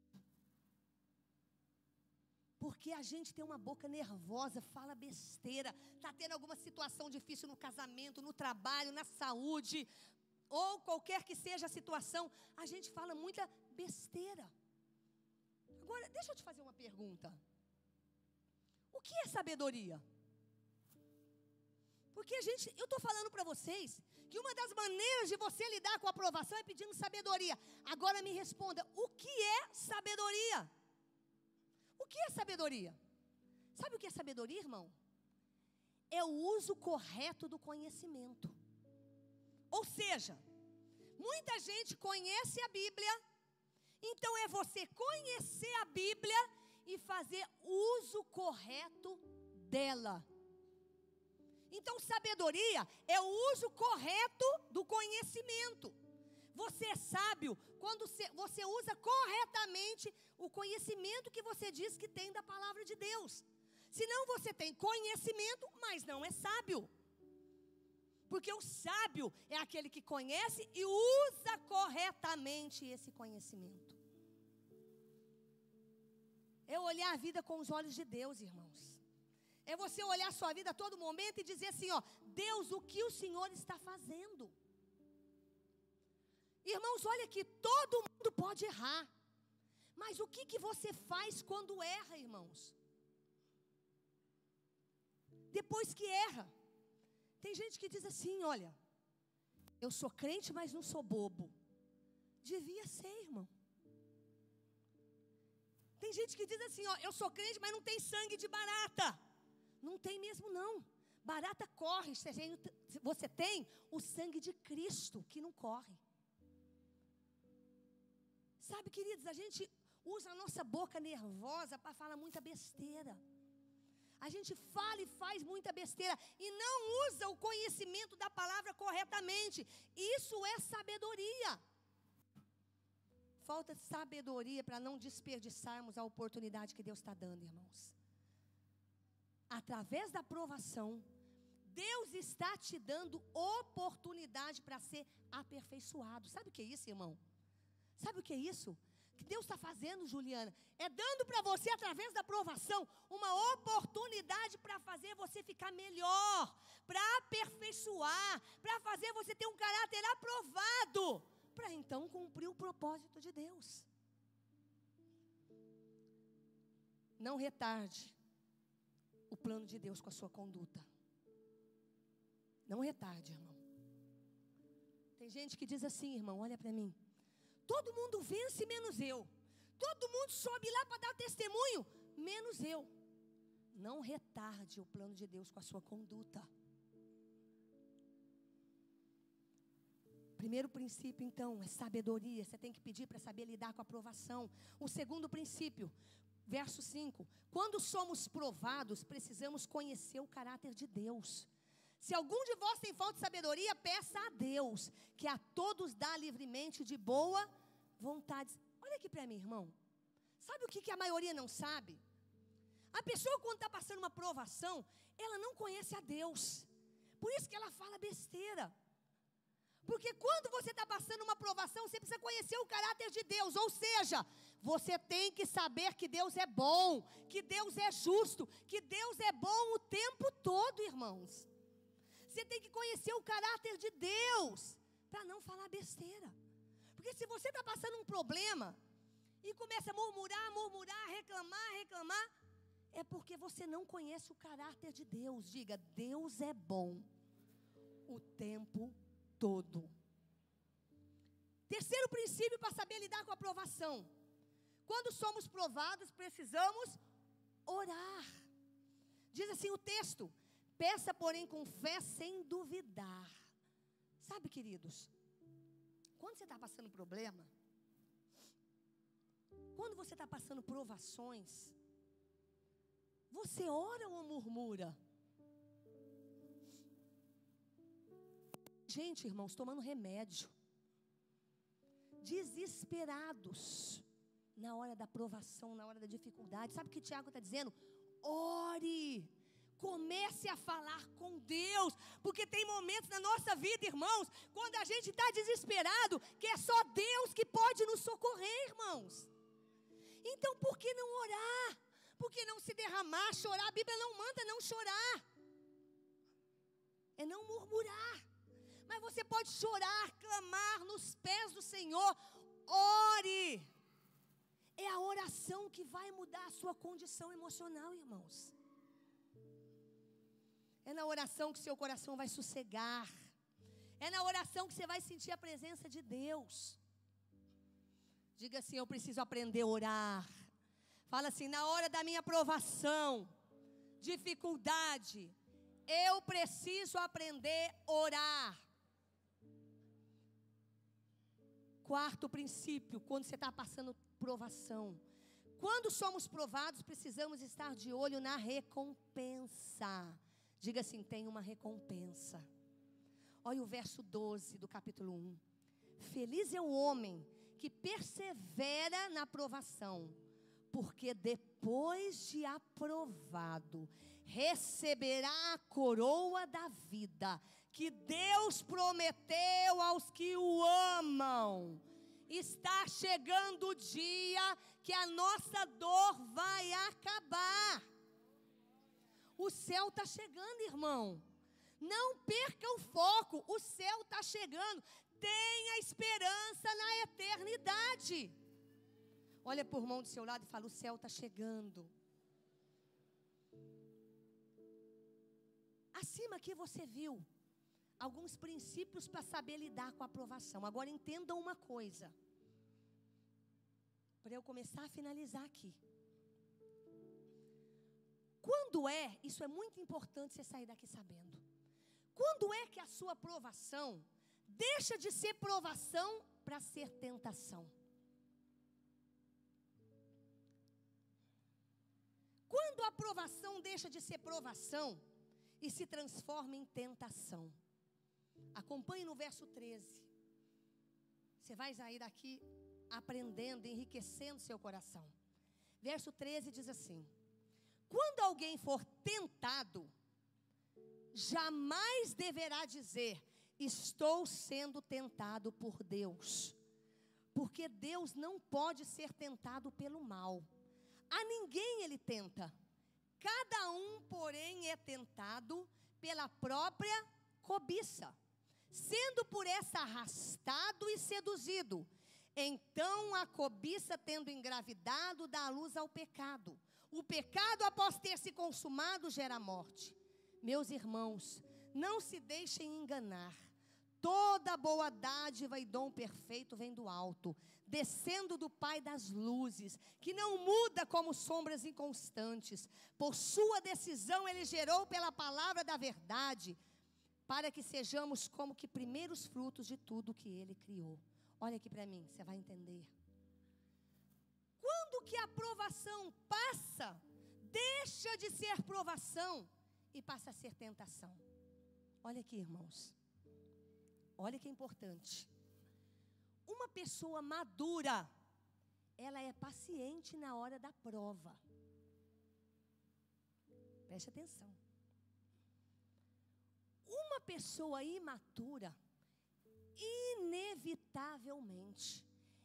Porque a gente tem uma boca nervosa, fala besteira, está tendo alguma situação difícil no casamento, no trabalho, na saúde, ou qualquer que seja a situação, a gente fala muita besteira. Agora, deixa eu te fazer uma pergunta. O que é sabedoria? Porque eu estou falando para vocês que uma das maneiras de você lidar com a aprovação é pedindo sabedoria. Agora me responda, o que é sabedoria? O que é sabedoria? Sabe o que é sabedoria, irmão? É o uso correto do conhecimento. Ou seja, muita gente conhece a Bíblia, então é você conhecer a Bíblia e fazer uso correto dela. Então, sabedoria é o uso correto do conhecimento. Você é sábio quando você usa corretamente o conhecimento que você diz que tem da palavra de Deus. Senão você tem conhecimento, mas não é sábio. Porque o sábio é aquele que conhece e usa corretamente esse conhecimento. É olhar a vida com os olhos de Deus, irmãos. É você olhar a sua vida a todo momento e dizer assim, ó, Deus, o que o Senhor está fazendo? Irmãos, olha que todo mundo pode errar. Mas o que você faz quando erra, irmãos? Depois que erra. Tem gente que diz assim, olha, eu sou crente, mas não sou bobo. Devia ser, irmão. Tem gente que diz assim, ó, eu sou crente, mas não tem sangue de barata. Não tem mesmo não. Barata corre, você tem o sangue de Cristo que não corre. Sabe, queridos, a gente usa a nossa boca nervosa para falar muita besteira. A gente fala e faz muita besteira e não usa o conhecimento da palavra corretamente. Isso é sabedoria. Falta sabedoria para não desperdiçarmos a oportunidade que Deus está dando, irmãos. Através da aprovação, Deus está te dando oportunidade para ser aperfeiçoado. Sabe o que é isso, irmão? Sabe o que é isso? Que Deus está fazendo, Juliana? É dando para você, através da aprovação, uma oportunidade para fazer você ficar melhor, para aperfeiçoar, para fazer você ter um caráter aprovado, para então cumprir o propósito de Deus. Não retarde o plano de Deus com a sua conduta. Não retarde, irmão. Tem gente que diz assim, irmão, olha para mim. Todo mundo vence menos eu. Todo mundo sobe lá para dar testemunho, menos eu. Não retarde o plano de Deus com a sua conduta. Primeiro princípio, então, é sabedoria. Você tem que pedir para saber lidar com a aprovação. O segundo princípio, verso 5. Quando somos provados, precisamos conhecer o caráter de Deus. Se algum de vós tem falta de sabedoria, peça a Deus, que a todos dá livremente de boa vontade. Olha aqui para mim, irmão. Sabe o que a maioria não sabe? A pessoa, quando está passando uma provação, ela não conhece a Deus. Por isso que ela fala besteira. Porque quando você está passando uma provação, você precisa conhecer o caráter de Deus. Ou seja, você tem que saber que Deus é bom, que Deus é justo, que Deus é bom o tempo todo, irmãos. Você tem que conhecer o caráter de Deus, para não falar besteira. Porque se você está passando um problema, e começa a murmurar, reclamar, é porque você não conhece o caráter de Deus. Diga, Deus é bom o tempo todo. Terceiro princípio para saber lidar com a aprovação. Quando somos provados, precisamos orar. Diz assim o texto: peça, porém, com fé, sem duvidar. Sabe, queridos, quando você está passando problema, quando você está passando provações, você ora ou murmura? Gente, irmãos, tomando remédio, desesperados, na hora da provação, na hora da dificuldade. Sabe o que Tiago está dizendo? Ore, comece a falar com Deus, porque tem momentos na nossa vida, irmãos, quando a gente está desesperado, que é só Deus que pode nos socorrer, irmãos. Então, por que não orar? Por que não se derramar, chorar? A Bíblia não manda não chorar, é não murmurar. Mas você pode chorar, clamar nos pés do Senhor. Ore. É a oração que vai mudar a sua condição emocional, irmãos. É na oração que seu coração vai sossegar. É na oração que você vai sentir a presença de Deus. Diga assim: eu preciso aprender a orar. Fala assim: na hora da minha provação, dificuldade, eu preciso aprender a orar. Quarto princípio, quando você está passando provação. Quando somos provados, precisamos estar de olho na recompensa. Diga assim: tem uma recompensa. Olha o verso 12 do capítulo 1. Feliz é o homem que persevera na provação, porque depois de aprovado, receberá a coroa da vida, que Deus prometeu aos que o amam. Está chegando o dia que a nossa dor vai acabar. O céu está chegando, irmão. Não perca o foco, o céu está chegando. Tenha esperança na eternidade. Olha por mão do seu lado e fala: o céu está chegando. Acima aqui você viu alguns princípios para saber lidar com a aprovação. Agora entendam uma coisa, para eu começar a finalizar aqui. Quando isso é muito importante você sair daqui sabendo. Quando é que a sua provação deixa de ser provação para ser tentação? Quando a provação deixa de ser provação e se transforma em tentação? Acompanhe no verso 13. Você vai sair daqui aprendendo, enriquecendo seu coração. Verso 13 diz assim: quando alguém for tentado, jamais deverá dizer: estou sendo tentado por Deus. Porque Deus não pode ser tentado pelo mal. A ninguém ele tenta. Cada um, porém, é tentado pela própria cobiça, sendo por essa arrastado e seduzido. Então a cobiça, tendo engravidado, dá à luz ao pecado. O pecado, após ter se consumado, gera morte. Meus irmãos, não se deixem enganar. Toda boa dádiva e dom perfeito vem do alto, descendo do Pai das luzes, que não muda como sombras inconstantes. Por sua decisão ele gerou pela palavra da verdade, para que sejamos como que primeiros frutos de tudo que ele criou. Olha aqui para mim, você vai entender. Quando que a provação passa, deixa de ser provação e passa a ser tentação? Olha aqui, irmãos. Olha que importante. Uma pessoa madura, ela é paciente na hora da prova. Preste atenção. Uma pessoa imatura, inevitavelmente,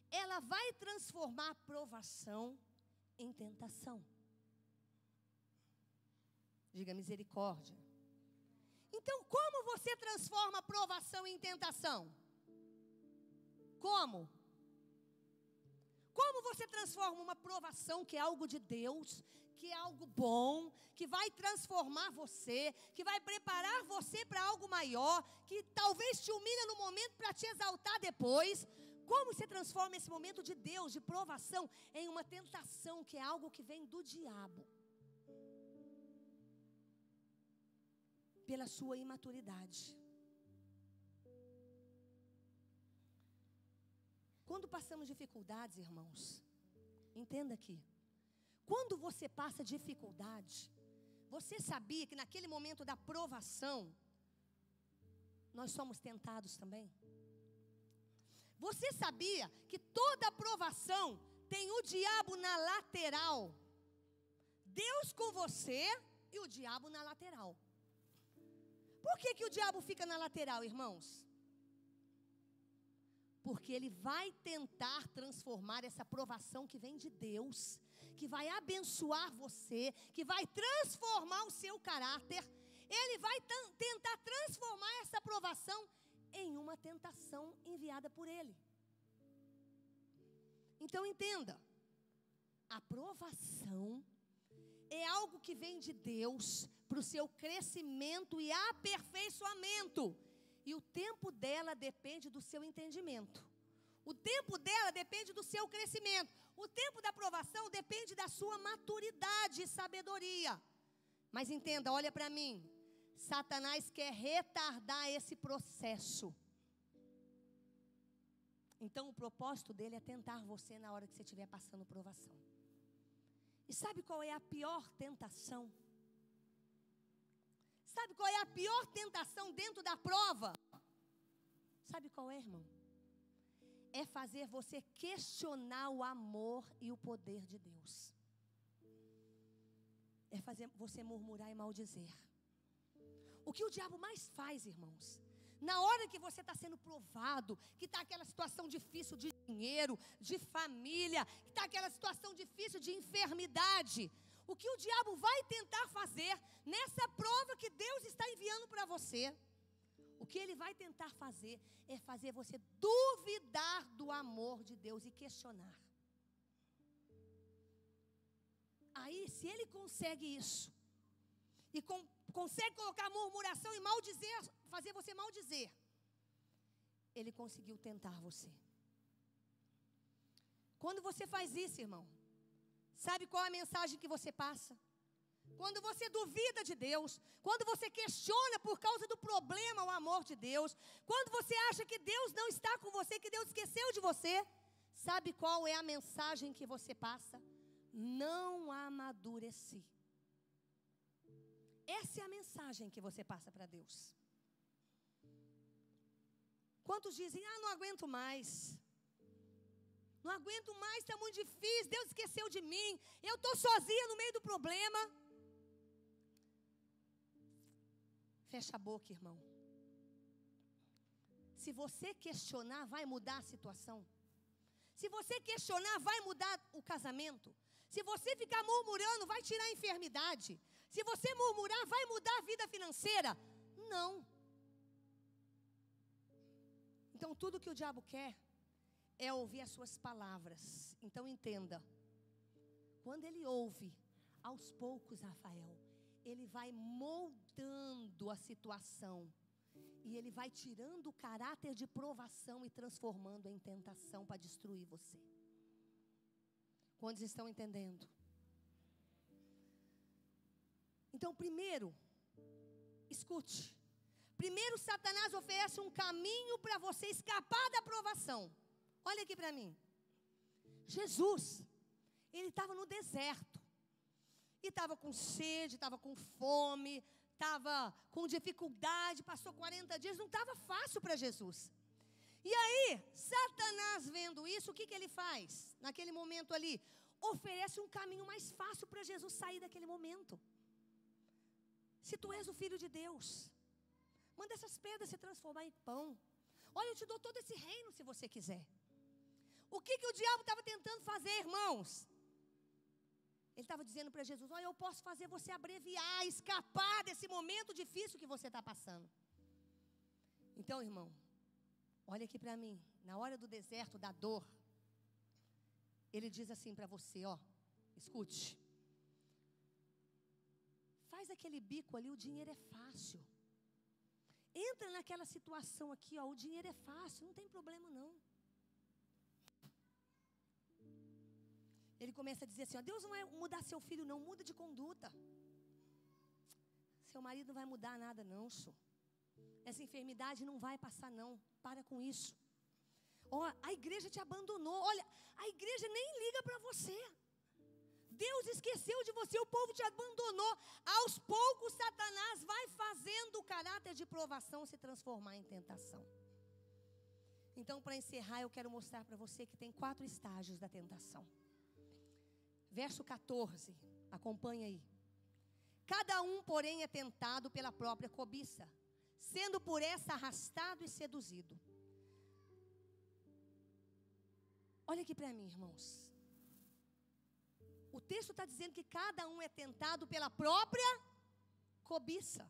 ela vai transformar a provação em tentação. Diga misericórdia. Então, como você transforma a provação em tentação? Como? Como você transforma uma provação que é algo de Deus, que é algo bom, que vai transformar você, que vai preparar você para algo maior, que talvez te humilha no momento para te exaltar depois? Como você transforma esse momento de Deus, de provação, em uma tentação, que é algo que vem do diabo? Pela sua imaturidade. Quando passamos dificuldades, irmãos, entenda aqui. Quando você passa dificuldade, você sabia que naquele momento da provação, nós somos tentados também? Você sabia que toda provação tem o diabo na lateral? Deus com você e o diabo na lateral. Por que o diabo fica na lateral, irmãos? Porque ele vai tentar transformar essa provação que vem de Deus, que vai abençoar você, que vai transformar o seu caráter. Ele vai tentar transformar essa provação em uma tentação enviada por ele. Então entenda, a provação é algo que vem de Deus para o seu crescimento e aperfeiçoamento. E o tempo dela depende do seu entendimento. O tempo dela depende do seu crescimento. O tempo da provação depende da sua maturidade e sabedoria. Mas entenda, olha para mim. Satanás quer retardar esse processo. Então o propósito dele é tentar você na hora que você estiver passando provação. E sabe qual é a pior tentação? Sabe qual é a pior tentação dentro da prova? Sabe qual é, irmão? É fazer você questionar o amor e o poder de Deus. É fazer você murmurar e maldizer. O que o diabo mais faz, irmãos? Na hora que você está sendo provado, que está aquela situação difícil de dinheiro, de família, que está aquela situação difícil de enfermidade, o que o diabo vai tentar fazer nessa prova que Deus está enviando para você, o que ele vai tentar fazer é fazer você duvidar do amor de Deus e questionar. Aí, se ele consegue isso, e consegue colocar murmuração e maldizer, fazer você maldizer, ele conseguiu tentar você. Quando você faz isso, irmão, sabe qual é a mensagem que você passa? Quando você duvida de Deus, quando você questiona por causa do problema o amor de Deus, quando você acha que Deus não está com você, que Deus esqueceu de você, sabe qual é a mensagem que você passa? Não amadureci. Essa é a mensagem que você passa para Deus. Quantos dizem, não aguento mais. Não aguento mais, está muito difícil, Deus esqueceu de mim, eu estou sozinha no meio do problema. Fecha a boca, irmão. Se você questionar, vai mudar a situação. Se você questionar, vai mudar o casamento. Se você ficar murmurando, vai tirar a enfermidade. Se você murmurar, vai mudar a vida financeira. Não. Então, tudo que o diabo quer é ouvir as suas palavras. Então, entenda. Quando ele ouve, aos poucos, Rafael, ele vai moldando a situação. E ele vai tirando o caráter de provação e transformando em tentação para destruir você. Quantos estão entendendo? Então, primeiro, escute. Primeiro, Satanás oferece um caminho para você escapar da provação. Olha aqui para mim. Jesus, ele estava no deserto. E estava com sede, estava com fome, estava com dificuldade, passou 40 dias, não estava fácil para Jesus. E aí, Satanás vendo isso, o que ele faz? Naquele momento ali, oferece um caminho mais fácil para Jesus sair daquele momento. Se tu és o Filho de Deus, manda essas pedras se transformar em pão. Olha, eu te dou todo esse reino se você quiser. O que o diabo estava tentando fazer, irmãos? Ele estava dizendo para Jesus, olha, eu posso fazer você abreviar, escapar desse momento difícil que você está passando. Então, irmão, olha aqui para mim, na hora do deserto, da dor, ele diz assim para você, escute. Faz aquele bico ali, o dinheiro é fácil. Entra naquela situação aqui, o dinheiro é fácil, não tem problema não. Ele começa a dizer assim, Deus não vai mudar seu filho não, muda de conduta. Seu marido não vai mudar nada não, senhor. Essa enfermidade não vai passar não, para com isso. A igreja te abandonou, olha, a igreja nem liga para você. Deus esqueceu de você, o povo te abandonou. Aos poucos, Satanás vai fazendo o caráter de provação se transformar em tentação. Então, para encerrar, eu quero mostrar para você que tem 4 estágios da tentação. Verso 14, acompanha aí. Cada um, porém, é tentado pela própria cobiça, sendo por essa arrastado e seduzido. Olha aqui para mim, irmãos. O texto está dizendo que cada um é tentado pela própria cobiça.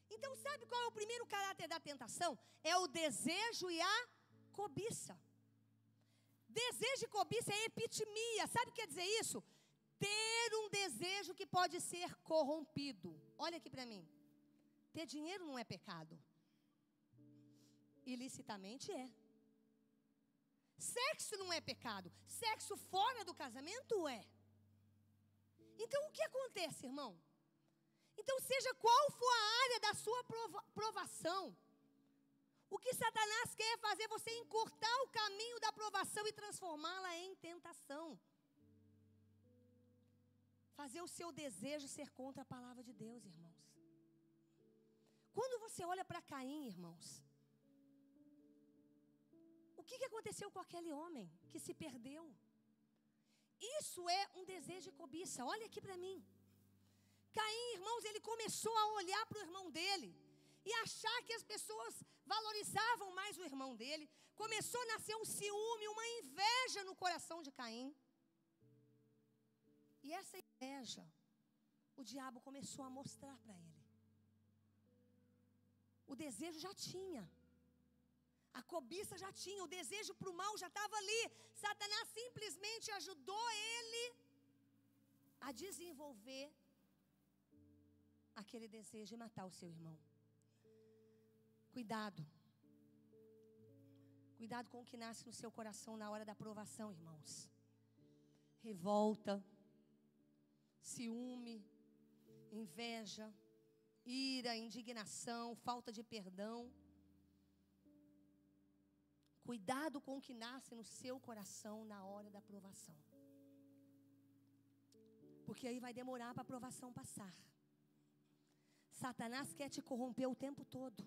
Então, sabe qual é o primeiro caráter da tentação? É o desejo e a cobiça. Desejo e cobiça é epitimia. Sabe o que quer dizer isso? ter um desejo que pode ser corrompido. Olha aqui para mim. Ter dinheiro não é pecado. Ilicitamente é. Sexo não é pecado. Sexo fora do casamento é. Então o que acontece, irmão? Então seja qual for a área da sua provação, o que Satanás quer é fazer você encurtar o caminho da provação e transformá-la em tentação. Fazer o seu desejo ser contra a palavra de Deus, irmãos. Quando você olha para Caim, irmãos, o que aconteceu com aquele homem que se perdeu? Isso é um desejo e cobiça. Olha aqui para mim. Caim, irmãos, ele começou a olhar para o irmão dele e achar que as pessoas valorizavam mais o irmão dele. Começou a nascer um ciúme, uma inveja no coração de Caim. E essa inveja, o diabo começou a mostrar para ele. O desejo já tinha. A cobiça já tinha. O desejo para o mal já estava ali. Satanás simplesmente ajudou ele a desenvolver aquele desejo e matar o seu irmão. Cuidado. Cuidado com o que nasce no seu coração na hora da provação, irmãos. Revolta, ciúme, inveja, ira, indignação, falta de perdão. Cuidado com o que nasce no seu coração na hora da provação. Porque aí vai demorar para a provação passar. Satanás quer te corromper o tempo todo.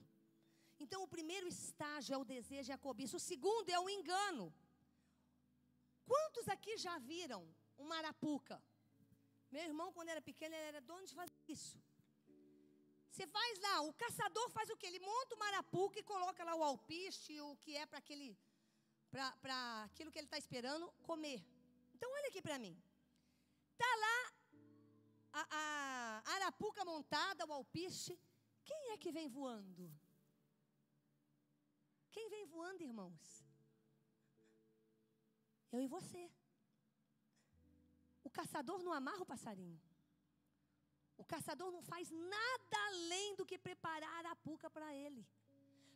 Então o primeiro estágio é o desejo e a cobiça. O segundo é o engano. Quantos aqui já viram uma arapuca? Meu irmão, quando era pequeno, ele era dono de fazer isso. Você faz lá, o caçador faz o quê? Ele monta uma arapuca e coloca lá o alpiste, o que é para aquilo que ele está esperando comer. Então olha aqui para mim. Está lá a arapuca montada, o alpiste. Quem é que vem voando? Quem vem voando, irmãos? Eu e você. O caçador não amarra o passarinho. O caçador não faz nada além do que preparar a arapuca para ele.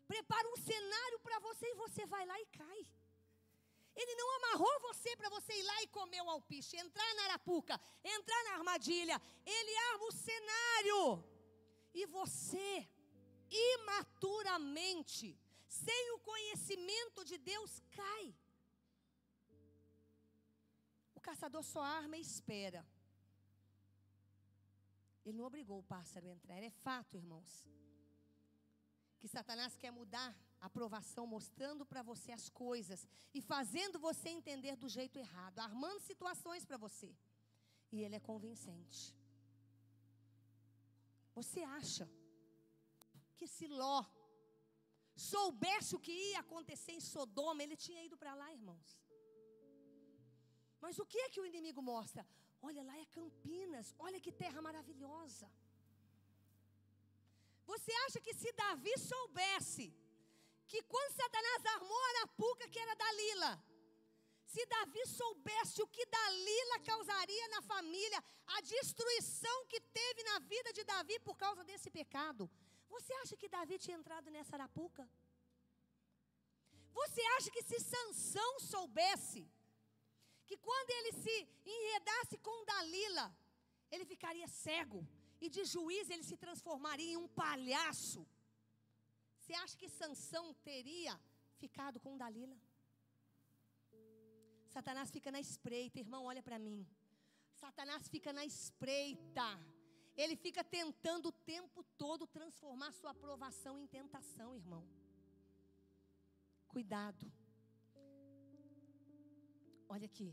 Prepara um cenário para você e você vai lá e cai. Ele não amarrou você para você ir lá e comer o alpiste, entrar na arapuca, entrar na armadilha. Ele arma o cenário. E você, imaturamente, sem o conhecimento de Deus, cai. O caçador só arma e espera. Ele não obrigou o pássaro a entrar. É fato, irmãos, que Satanás quer mudar a provação, mostrando para você as coisas e fazendo você entender do jeito errado, armando situações para você. E ele é convincente. Você acha que se Ló soubesse o que ia acontecer em Sodoma, ele tinha ido para lá, irmãos? Mas o que é que o inimigo mostra? Olha, lá é Campinas, olha que terra maravilhosa. Você acha que se Davi soubesse que quando Satanás armou a arapuca que era Dalila, se Davi soubesse o que Dalila causaria na família, a destruição que teve na vida de Davi por causa desse pecado, você acha que Davi tinha entrado nessa arapuca? Você acha que se Sansão soubesse que quando ele se enredasse com Dalila, ele ficaria cego, e de juiz ele se transformaria em um palhaço? Você acha que Sansão teria ficado com Dalila? Satanás fica na espreita, irmão, olha para mim. Satanás fica na espreita. Ele fica tentando o tempo todo transformar sua aprovação em tentação, irmão. Cuidado. Olha aqui.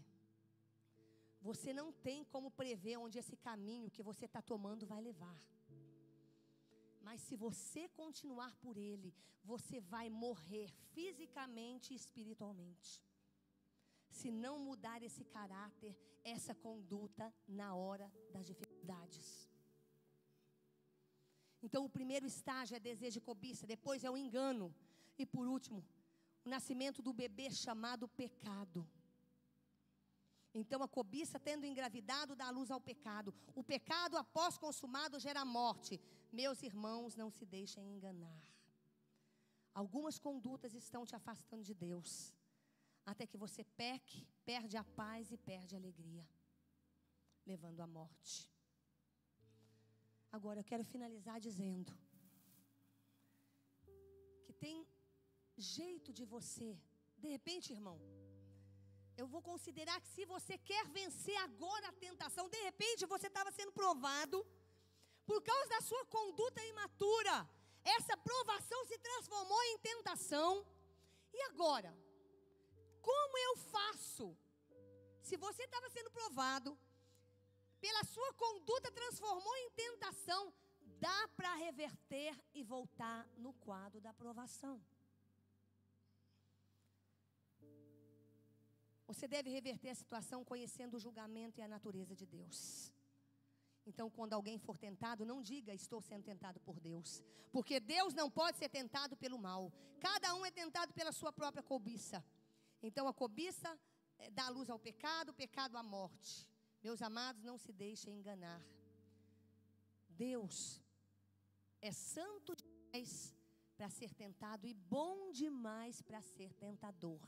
Você não tem como prever onde esse caminho que você está tomando vai levar. Mas se você continuar por ele, você vai morrer fisicamente e espiritualmente. Se não mudar esse caráter, essa conduta na hora das dificuldades. Então o primeiro estágio é desejo e cobiça, depois é o engano. E por último, o nascimento do bebê chamado pecado. Então a cobiça, tendo engravidado, dá luz ao pecado. O pecado, após consumado, gera morte. Meus irmãos, não se deixem enganar. Algumas condutas estão te afastando de Deus, até que você peque, perde a paz e perde a alegria, levando à morte. Agora eu quero finalizar dizendo que tem jeito de você, de repente, irmão, eu vou considerar que se você quer vencer agora a tentação, de repente você estava sendo provado, por causa da sua conduta imatura, essa provação se transformou em tentação, e agora? Como eu faço? Se você estava sendo provado, pela sua conduta transformou em tentação, dá para reverter e voltar no quadro da provação. Você deve reverter a situação conhecendo o julgamento e a natureza de Deus. Então, quando alguém for tentado, não diga, estou sendo tentado por Deus. Porque Deus não pode ser tentado pelo mal. Cada um é tentado pela sua própria cobiça. Então, a cobiça dá luz ao pecado, o pecado à morte. Meus amados, não se deixem enganar. Deus é santo demais para ser tentado e bom demais para ser tentador.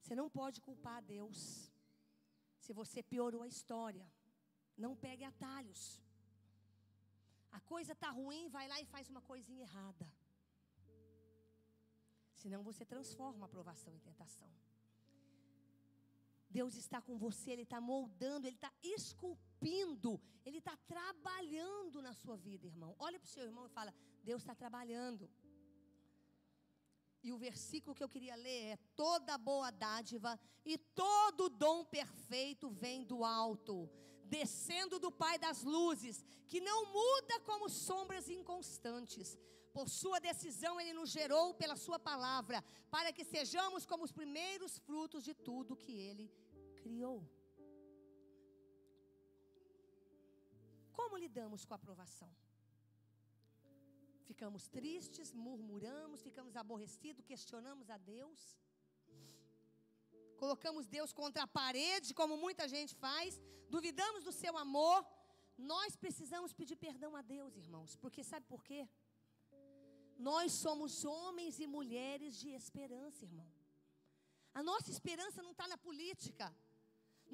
Você não pode culpar a Deus se você piorou a história. Não pegue atalhos. A coisa está ruim, vai lá e faz uma coisinha errada. Senão você transforma a provação em tentação. Deus está com você, Ele está moldando, Ele está esculpindo, Ele está trabalhando na sua vida, irmão. Olha para o seu irmão e fala, Deus está trabalhando. E o versículo que eu queria ler é: toda boa dádiva e todo dom perfeito vem do alto, descendo do Pai das luzes, que não muda como sombras inconstantes. Por sua decisão Ele nos gerou pela sua palavra, para que sejamos como os primeiros frutos de tudo que Ele criou. Como lidamos com a provação? Ficamos tristes, murmuramos, ficamos aborrecidos, questionamos a Deus. Colocamos Deus contra a parede, como muita gente faz. Duvidamos do seu amor. Nós precisamos pedir perdão a Deus, irmãos. Porque sabe por quê? Nós somos homens e mulheres de esperança, irmão. A nossa esperança não está na política,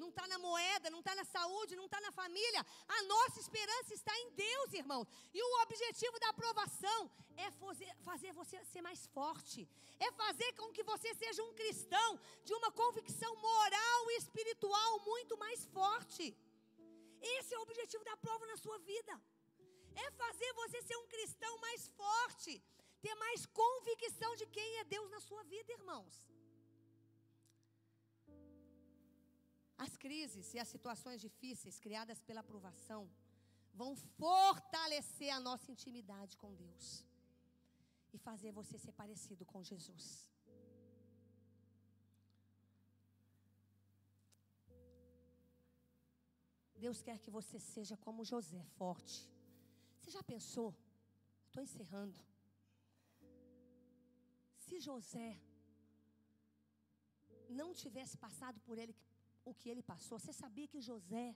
não está na moeda, não está na saúde, não está na família. A nossa esperança está em Deus, irmãos. E o objetivo da aprovação é fazer você ser mais forte. É fazer com que você seja um cristão de uma convicção moral e espiritual muito mais forte. Esse é o objetivo da prova na sua vida. É fazer você ser um cristão mais forte. Ter mais convicção de quem é Deus na sua vida, irmãos. As crises e as situações difíceis criadas pela provação vão fortalecer a nossa intimidade com Deus e fazer você ser parecido com Jesus. Deus quer que você seja como José, forte. Você já pensou? Estou encerrando. Se José não tivesse passado por o que ele passou, você sabia que José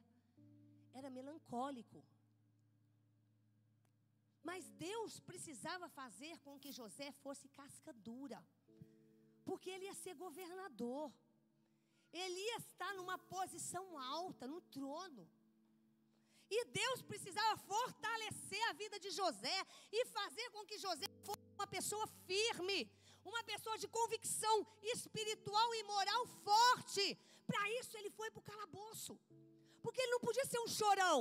era melancólico? Mas Deus precisava fazer com que José fosse casca dura, porque ele ia ser governador. Ele ia estar numa posição alta, no trono. E Deus precisava fortalecer a vida de José e fazer com que José fosse uma pessoa firme, uma pessoa de convicção espiritual e moral forte. Para isso ele foi para o calabouço, porque ele não podia ser um chorão,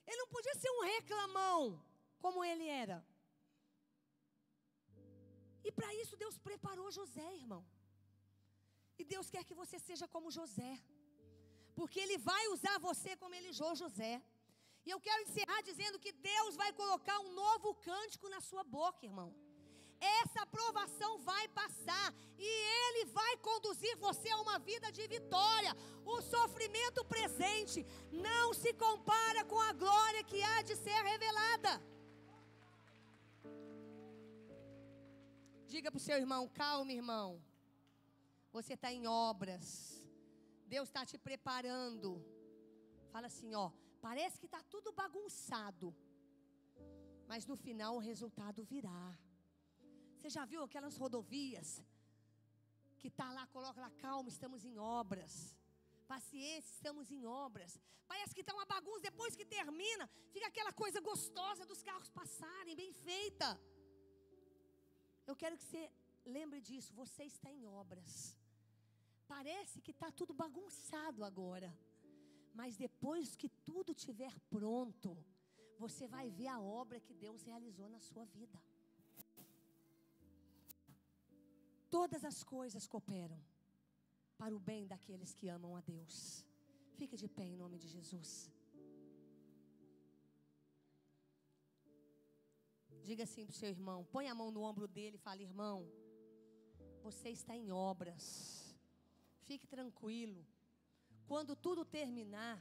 ele não podia ser um reclamão, como ele era. E para isso Deus preparou José, irmão. E Deus quer que você seja como José, porque Ele vai usar você como Ele usou José. E eu quero encerrar dizendo que Deus vai colocar um novo cântico na sua boca, irmão. Essa aprovação vai passar e Ele vai conduzir você a uma vida de vitória. O sofrimento presente não se compara com a glória que há de ser revelada. Diga para o seu irmão: calma, irmão. Você está em obras. Deus está te preparando. Fala assim, ó. Parece que está tudo bagunçado. Mas no final o resultado virá. Você já viu aquelas rodovias? Que está lá, coloca lá, calma, estamos em obras. Paciência, estamos em obras. Parece que está uma bagunça. Depois que termina, fica aquela coisa gostosa dos carros passarem, bem feita. Eu quero que você lembre disso. Você está em obras. Parece que está tudo bagunçado agora. Mas depois que tudo estiver pronto, você vai ver a obra que Deus realizou na sua vida. Todas as coisas cooperam para o bem daqueles que amam a Deus. Fique de pé em nome de Jesus. Diga assim para o seu irmão. Põe a mão no ombro dele e fala: irmão, você está em obras. Fique tranquilo. Quando tudo terminar,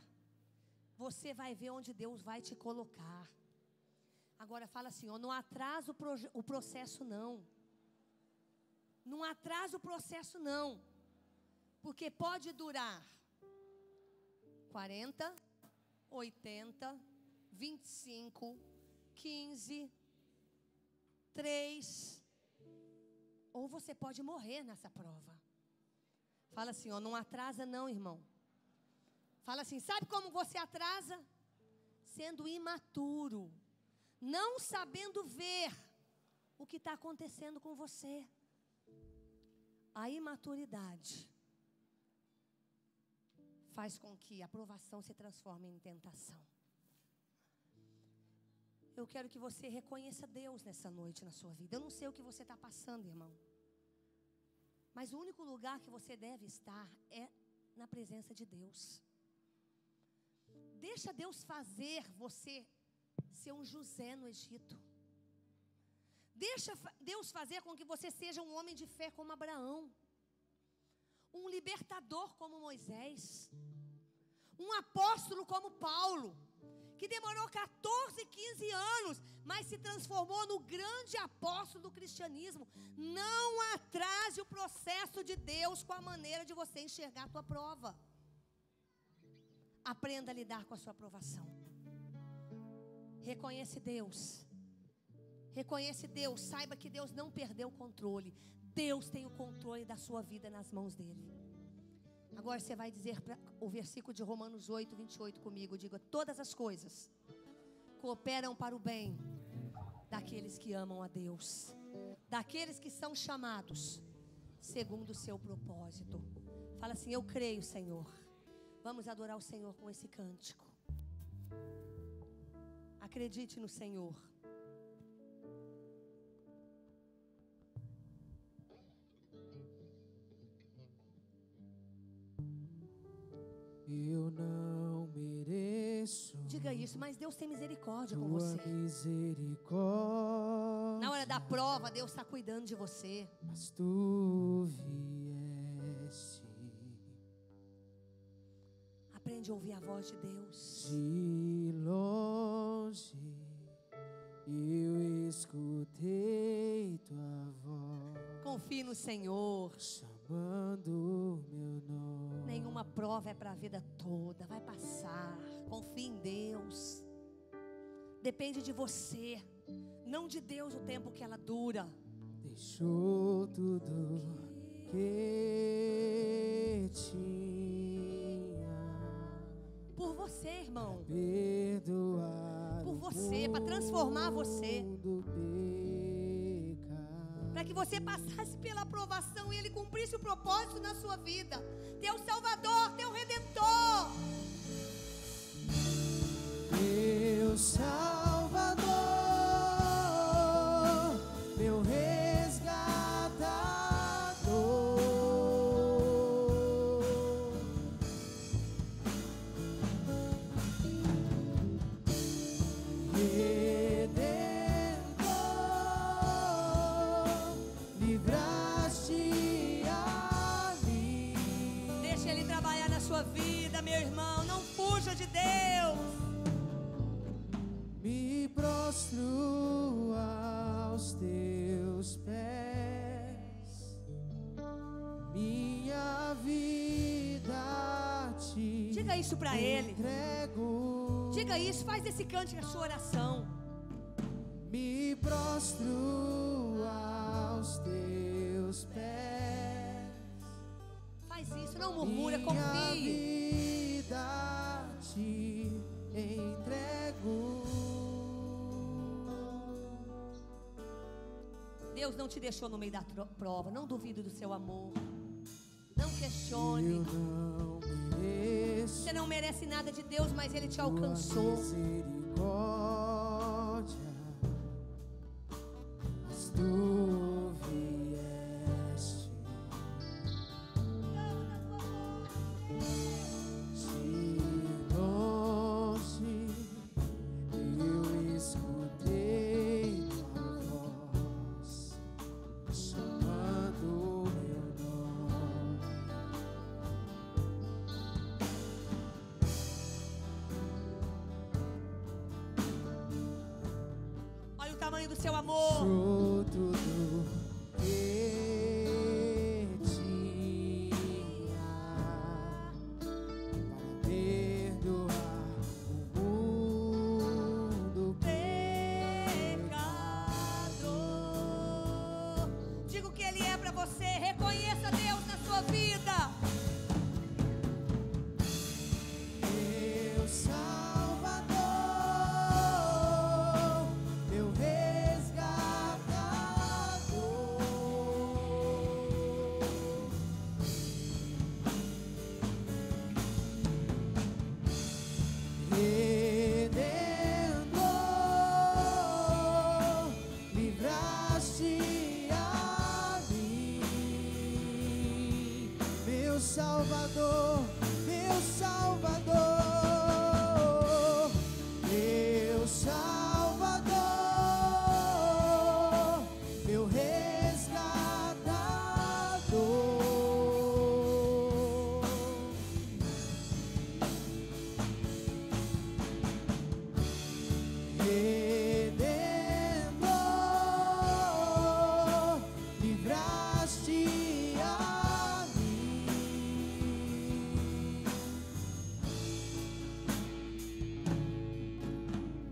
você vai ver onde Deus vai te colocar. Agora fala assim, ó, não atrasa o processo não. Não atrasa o processo não. Porque pode durar 40, 80, 25, 15, 3. Ou você pode morrer nessa prova. Fala assim, ó, não atrasa não, irmão. Fala assim, sabe como você atrasa? Sendo imaturo. Não sabendo ver o que está acontecendo com você. A imaturidade faz com que a provação se transforme em tentação. Eu quero que você reconheça Deus nessa noite na sua vida. Eu não sei o que você está passando, irmão. Mas o único lugar que você deve estar é na presença de Deus. Deixa Deus fazer você ser um José no Egito. Deixa Deus fazer com que você seja um homem de fé como Abraão. Um libertador como Moisés. Um apóstolo como Paulo. Que demorou 14, 15 anos, mas se transformou no grande apóstolo do cristianismo. Não atrase o processo de Deus com a maneira de você enxergar a tua prova. Aprenda a lidar com a sua provação. Reconhece Deus. Reconhece Deus. Saiba que Deus não perdeu o controle. Deus tem o controle da sua vida nas mãos dele. Agora você vai dizer o versículo de Romanos 8, 28 comigo. Diga, todas as coisas cooperam para o bem daqueles que amam a Deus. Daqueles que são chamados segundo o seu propósito. Fala assim, eu creio, Senhor. Vamos adorar o Senhor com esse cântico. Acredite no Senhor. Eu não mereço. Diga isso, mas Deus tem misericórdia com tua você. Misericórdia. Na hora da prova, Deus está cuidando de você. Mas tu vieste. Aprende a ouvir a voz de Deus. De longe eu escutei tua voz. Confie no Senhor. Chamando meu nome. Nenhuma prova é para a vida toda. Vai passar. Confie em Deus. Depende de você. Não de Deus o tempo que ela dura. Deixou tudo que tinha. Por você, irmão. Perdoar. Por você, para transformar você. Para que você passasse pela aprovação e Ele cumprisse o propósito na sua vida. Teu Salvador, teu Redentor. Meu Salvador, meu resgatador. Meu irmão, não fuja de Deus. Me prostro aos teus pés, minha Diga isso para Ele. entrego. Diga isso, faz desse cântico a sua oração. Me prostro aos teus pés. Faz isso, não murmura, Minha confie. vida te entrego. Deus não te deixou no meio da prova. Não duvide do seu amor. Não questione. Eu não mereço. Você não merece nada de Deus, mas Ele te Tua alcançou. misericórdia, mas tu vieste. De longe eu escutei tua voz chamando meu nome. Olha o tamanho do seu amor. Fruto do que tinha para perdoar o mundo Pecador. Diga o que Ele é para você. Reconheça Deus na sua vida. meu Salvador, meu Redentor, livraste a mim, meu Salvador, meu Salvador, meu Salvador, meu resgatador. Redentor, livraste a mim.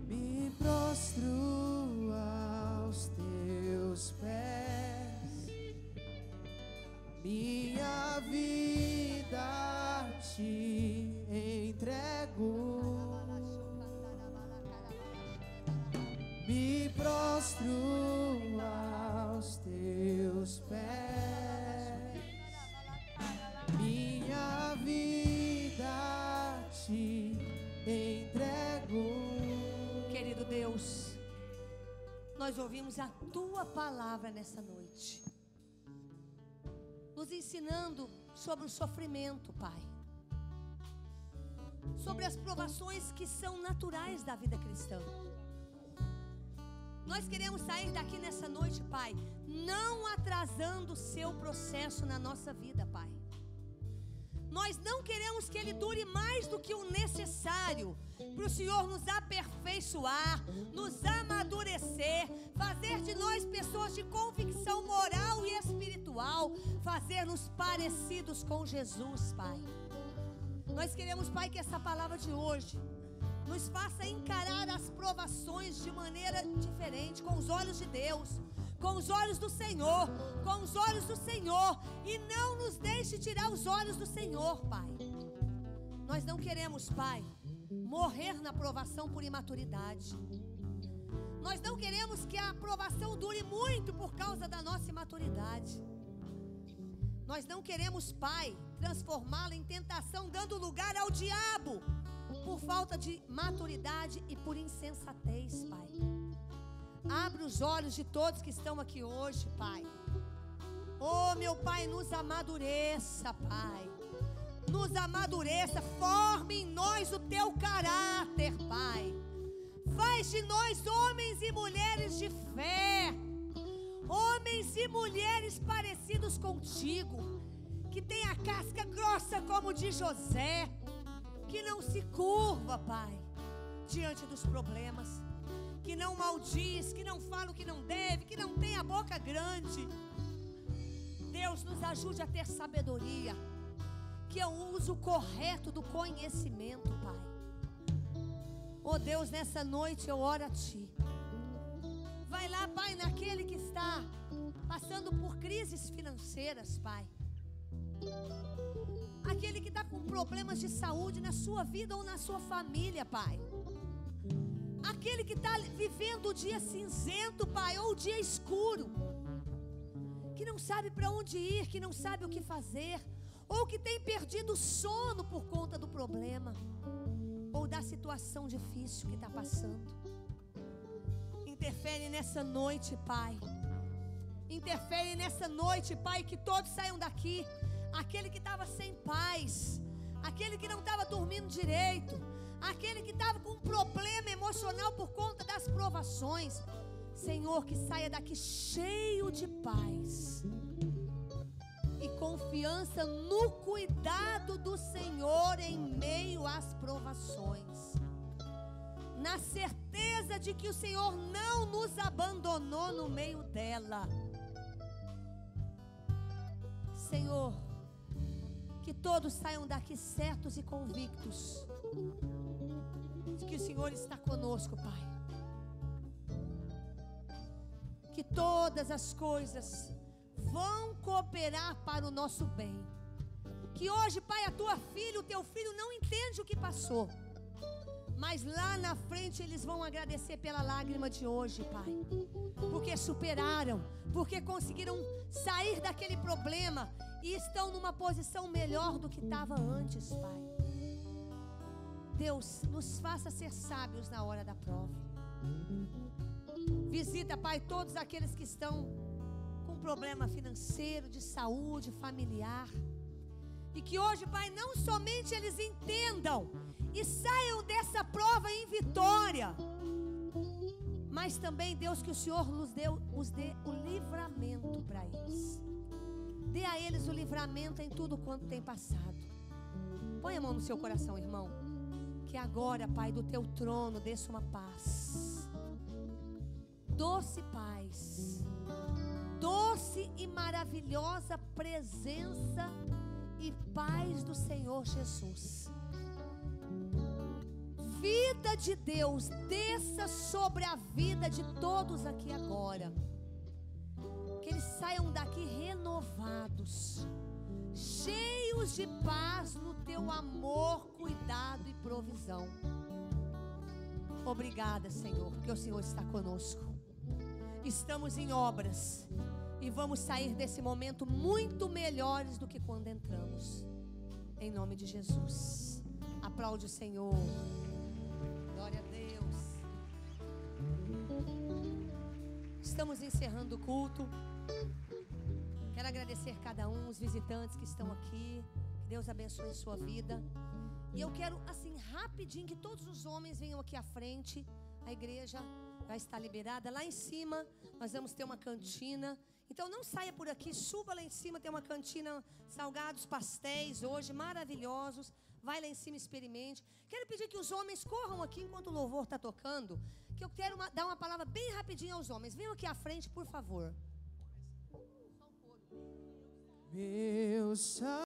Me prostro aos teus pés, minha vida te entrego. Me prostro aos teus pés, minha vida te entrego. Querido Deus, nós ouvimos a Tua palavra nessa noite, nos ensinando sobre o sofrimento, Pai, sobre as provações que são naturais da vida cristã. Nós queremos sair daqui nessa noite, Pai, não atrasando o seu processo na nossa vida, Pai. Nós não queremos que ele dure mais do que o necessário para o Senhor nos aperfeiçoar, nos amadurecer, fazer de nós pessoas de convicção moral e espiritual, fazer-nos parecidos com Jesus, Pai. Nós queremos, Pai, que essa palavra de hoje nos faça encarar as provações de maneira diferente, com os olhos de Deus, com os olhos do Senhor, com os olhos do Senhor, e não nos deixe tirar os olhos do Senhor, Pai. Nós não queremos, Pai, morrer na provação por imaturidade. Nós não queremos que a provação dure muito por causa da nossa imaturidade. Nós não queremos, Pai, transformá-la em tentação, dando lugar ao diabo, por falta de maturidade e por insensatez, Pai. Abre os olhos de todos que estão aqui hoje, Pai. Oh, meu Pai, nos amadureça, Pai. Nos amadureça, forme em nós o Teu caráter, Pai. Faz de nós homens e mulheres de fé, homens e mulheres parecidos contigo, que tem a casca grossa como de José, que não se curva, Pai, diante dos problemas, que não maldiz, que não fala o que não deve, que não tem a boca grande. Deus, nos ajude a ter sabedoria, que é o uso correto do conhecimento, Pai. Oh Deus, nessa noite eu oro a Ti. Vai lá, Pai, naquele que está passando por crises financeiras, Pai. Aquele que está com problemas de saúde na sua vida ou na sua família, Pai. Aquele que está vivendo o dia cinzento, Pai, ou o dia escuro. Que não sabe para onde ir, que não sabe o que fazer. Ou que tem perdido o sono por conta do problema. Ou da situação difícil que está passando. Interfere nessa noite, Pai. Interfere nessa noite, Pai, que todos saiam daqui. Aquele que estava sem paz, aquele que não estava dormindo direito, aquele que estava com um problema emocional por conta das provações. Senhor, que saia daqui cheio de paz e confiança no cuidado do Senhor em meio às provações. Na certeza de que o Senhor não nos abandonou no meio dela. Senhor, que todos saiam daqui certos e convictos de que o Senhor está conosco, Pai. Que todas as coisas vão cooperar para o nosso bem. Que hoje, Pai, a tua filha, o teu filho não entende o que passou. Mas lá na frente eles vão agradecer pela lágrima de hoje, Pai. Porque superaram, porque conseguiram sair daquele problema e estão numa posição melhor do que estava antes, Pai. Deus, nos faça ser sábios na hora da prova. Visita, Pai, todos aqueles que estão com problema financeiro, de saúde, familiar. E que hoje, Pai, não somente eles entendam e saiam dessa prova em vitória, mas também, Deus, que o Senhor os dê o livramento para eles. Dê a eles o livramento em tudo quanto tem passado. Põe a mão no seu coração, irmão. Que agora, Pai, do teu trono desça uma paz. Doce paz. Doce e maravilhosa presença e paz do Senhor Jesus. Vida de Deus desça sobre a vida de todos aqui agora. Que eles saiam daqui renovados, cheios de paz no teu amor, cuidado e provisão. Obrigada, Senhor, porque o Senhor está conosco. Estamos em obras e vamos sair desse momento muito melhores do que quando entramos. Em nome de Jesus. Aplaude o Senhor. Glória a Deus. Estamos encerrando o culto. Quero agradecer cada um, os visitantes que estão aqui. Que Deus abençoe a sua vida. E eu quero, assim, rapidinho, que todos os homens venham aqui à frente. A igreja vai estar liberada. Lá em cima, nós vamos ter uma cantina. Então não saia por aqui, suba lá em cima. Tem uma cantina, salgados, pastéis hoje, maravilhosos. Vai lá em cima, experimente. Quero pedir que os homens corram aqui enquanto o louvor está tocando. Que eu quero dar uma palavra bem rapidinho aos homens. Venham aqui à frente, por favor. Meu Salvador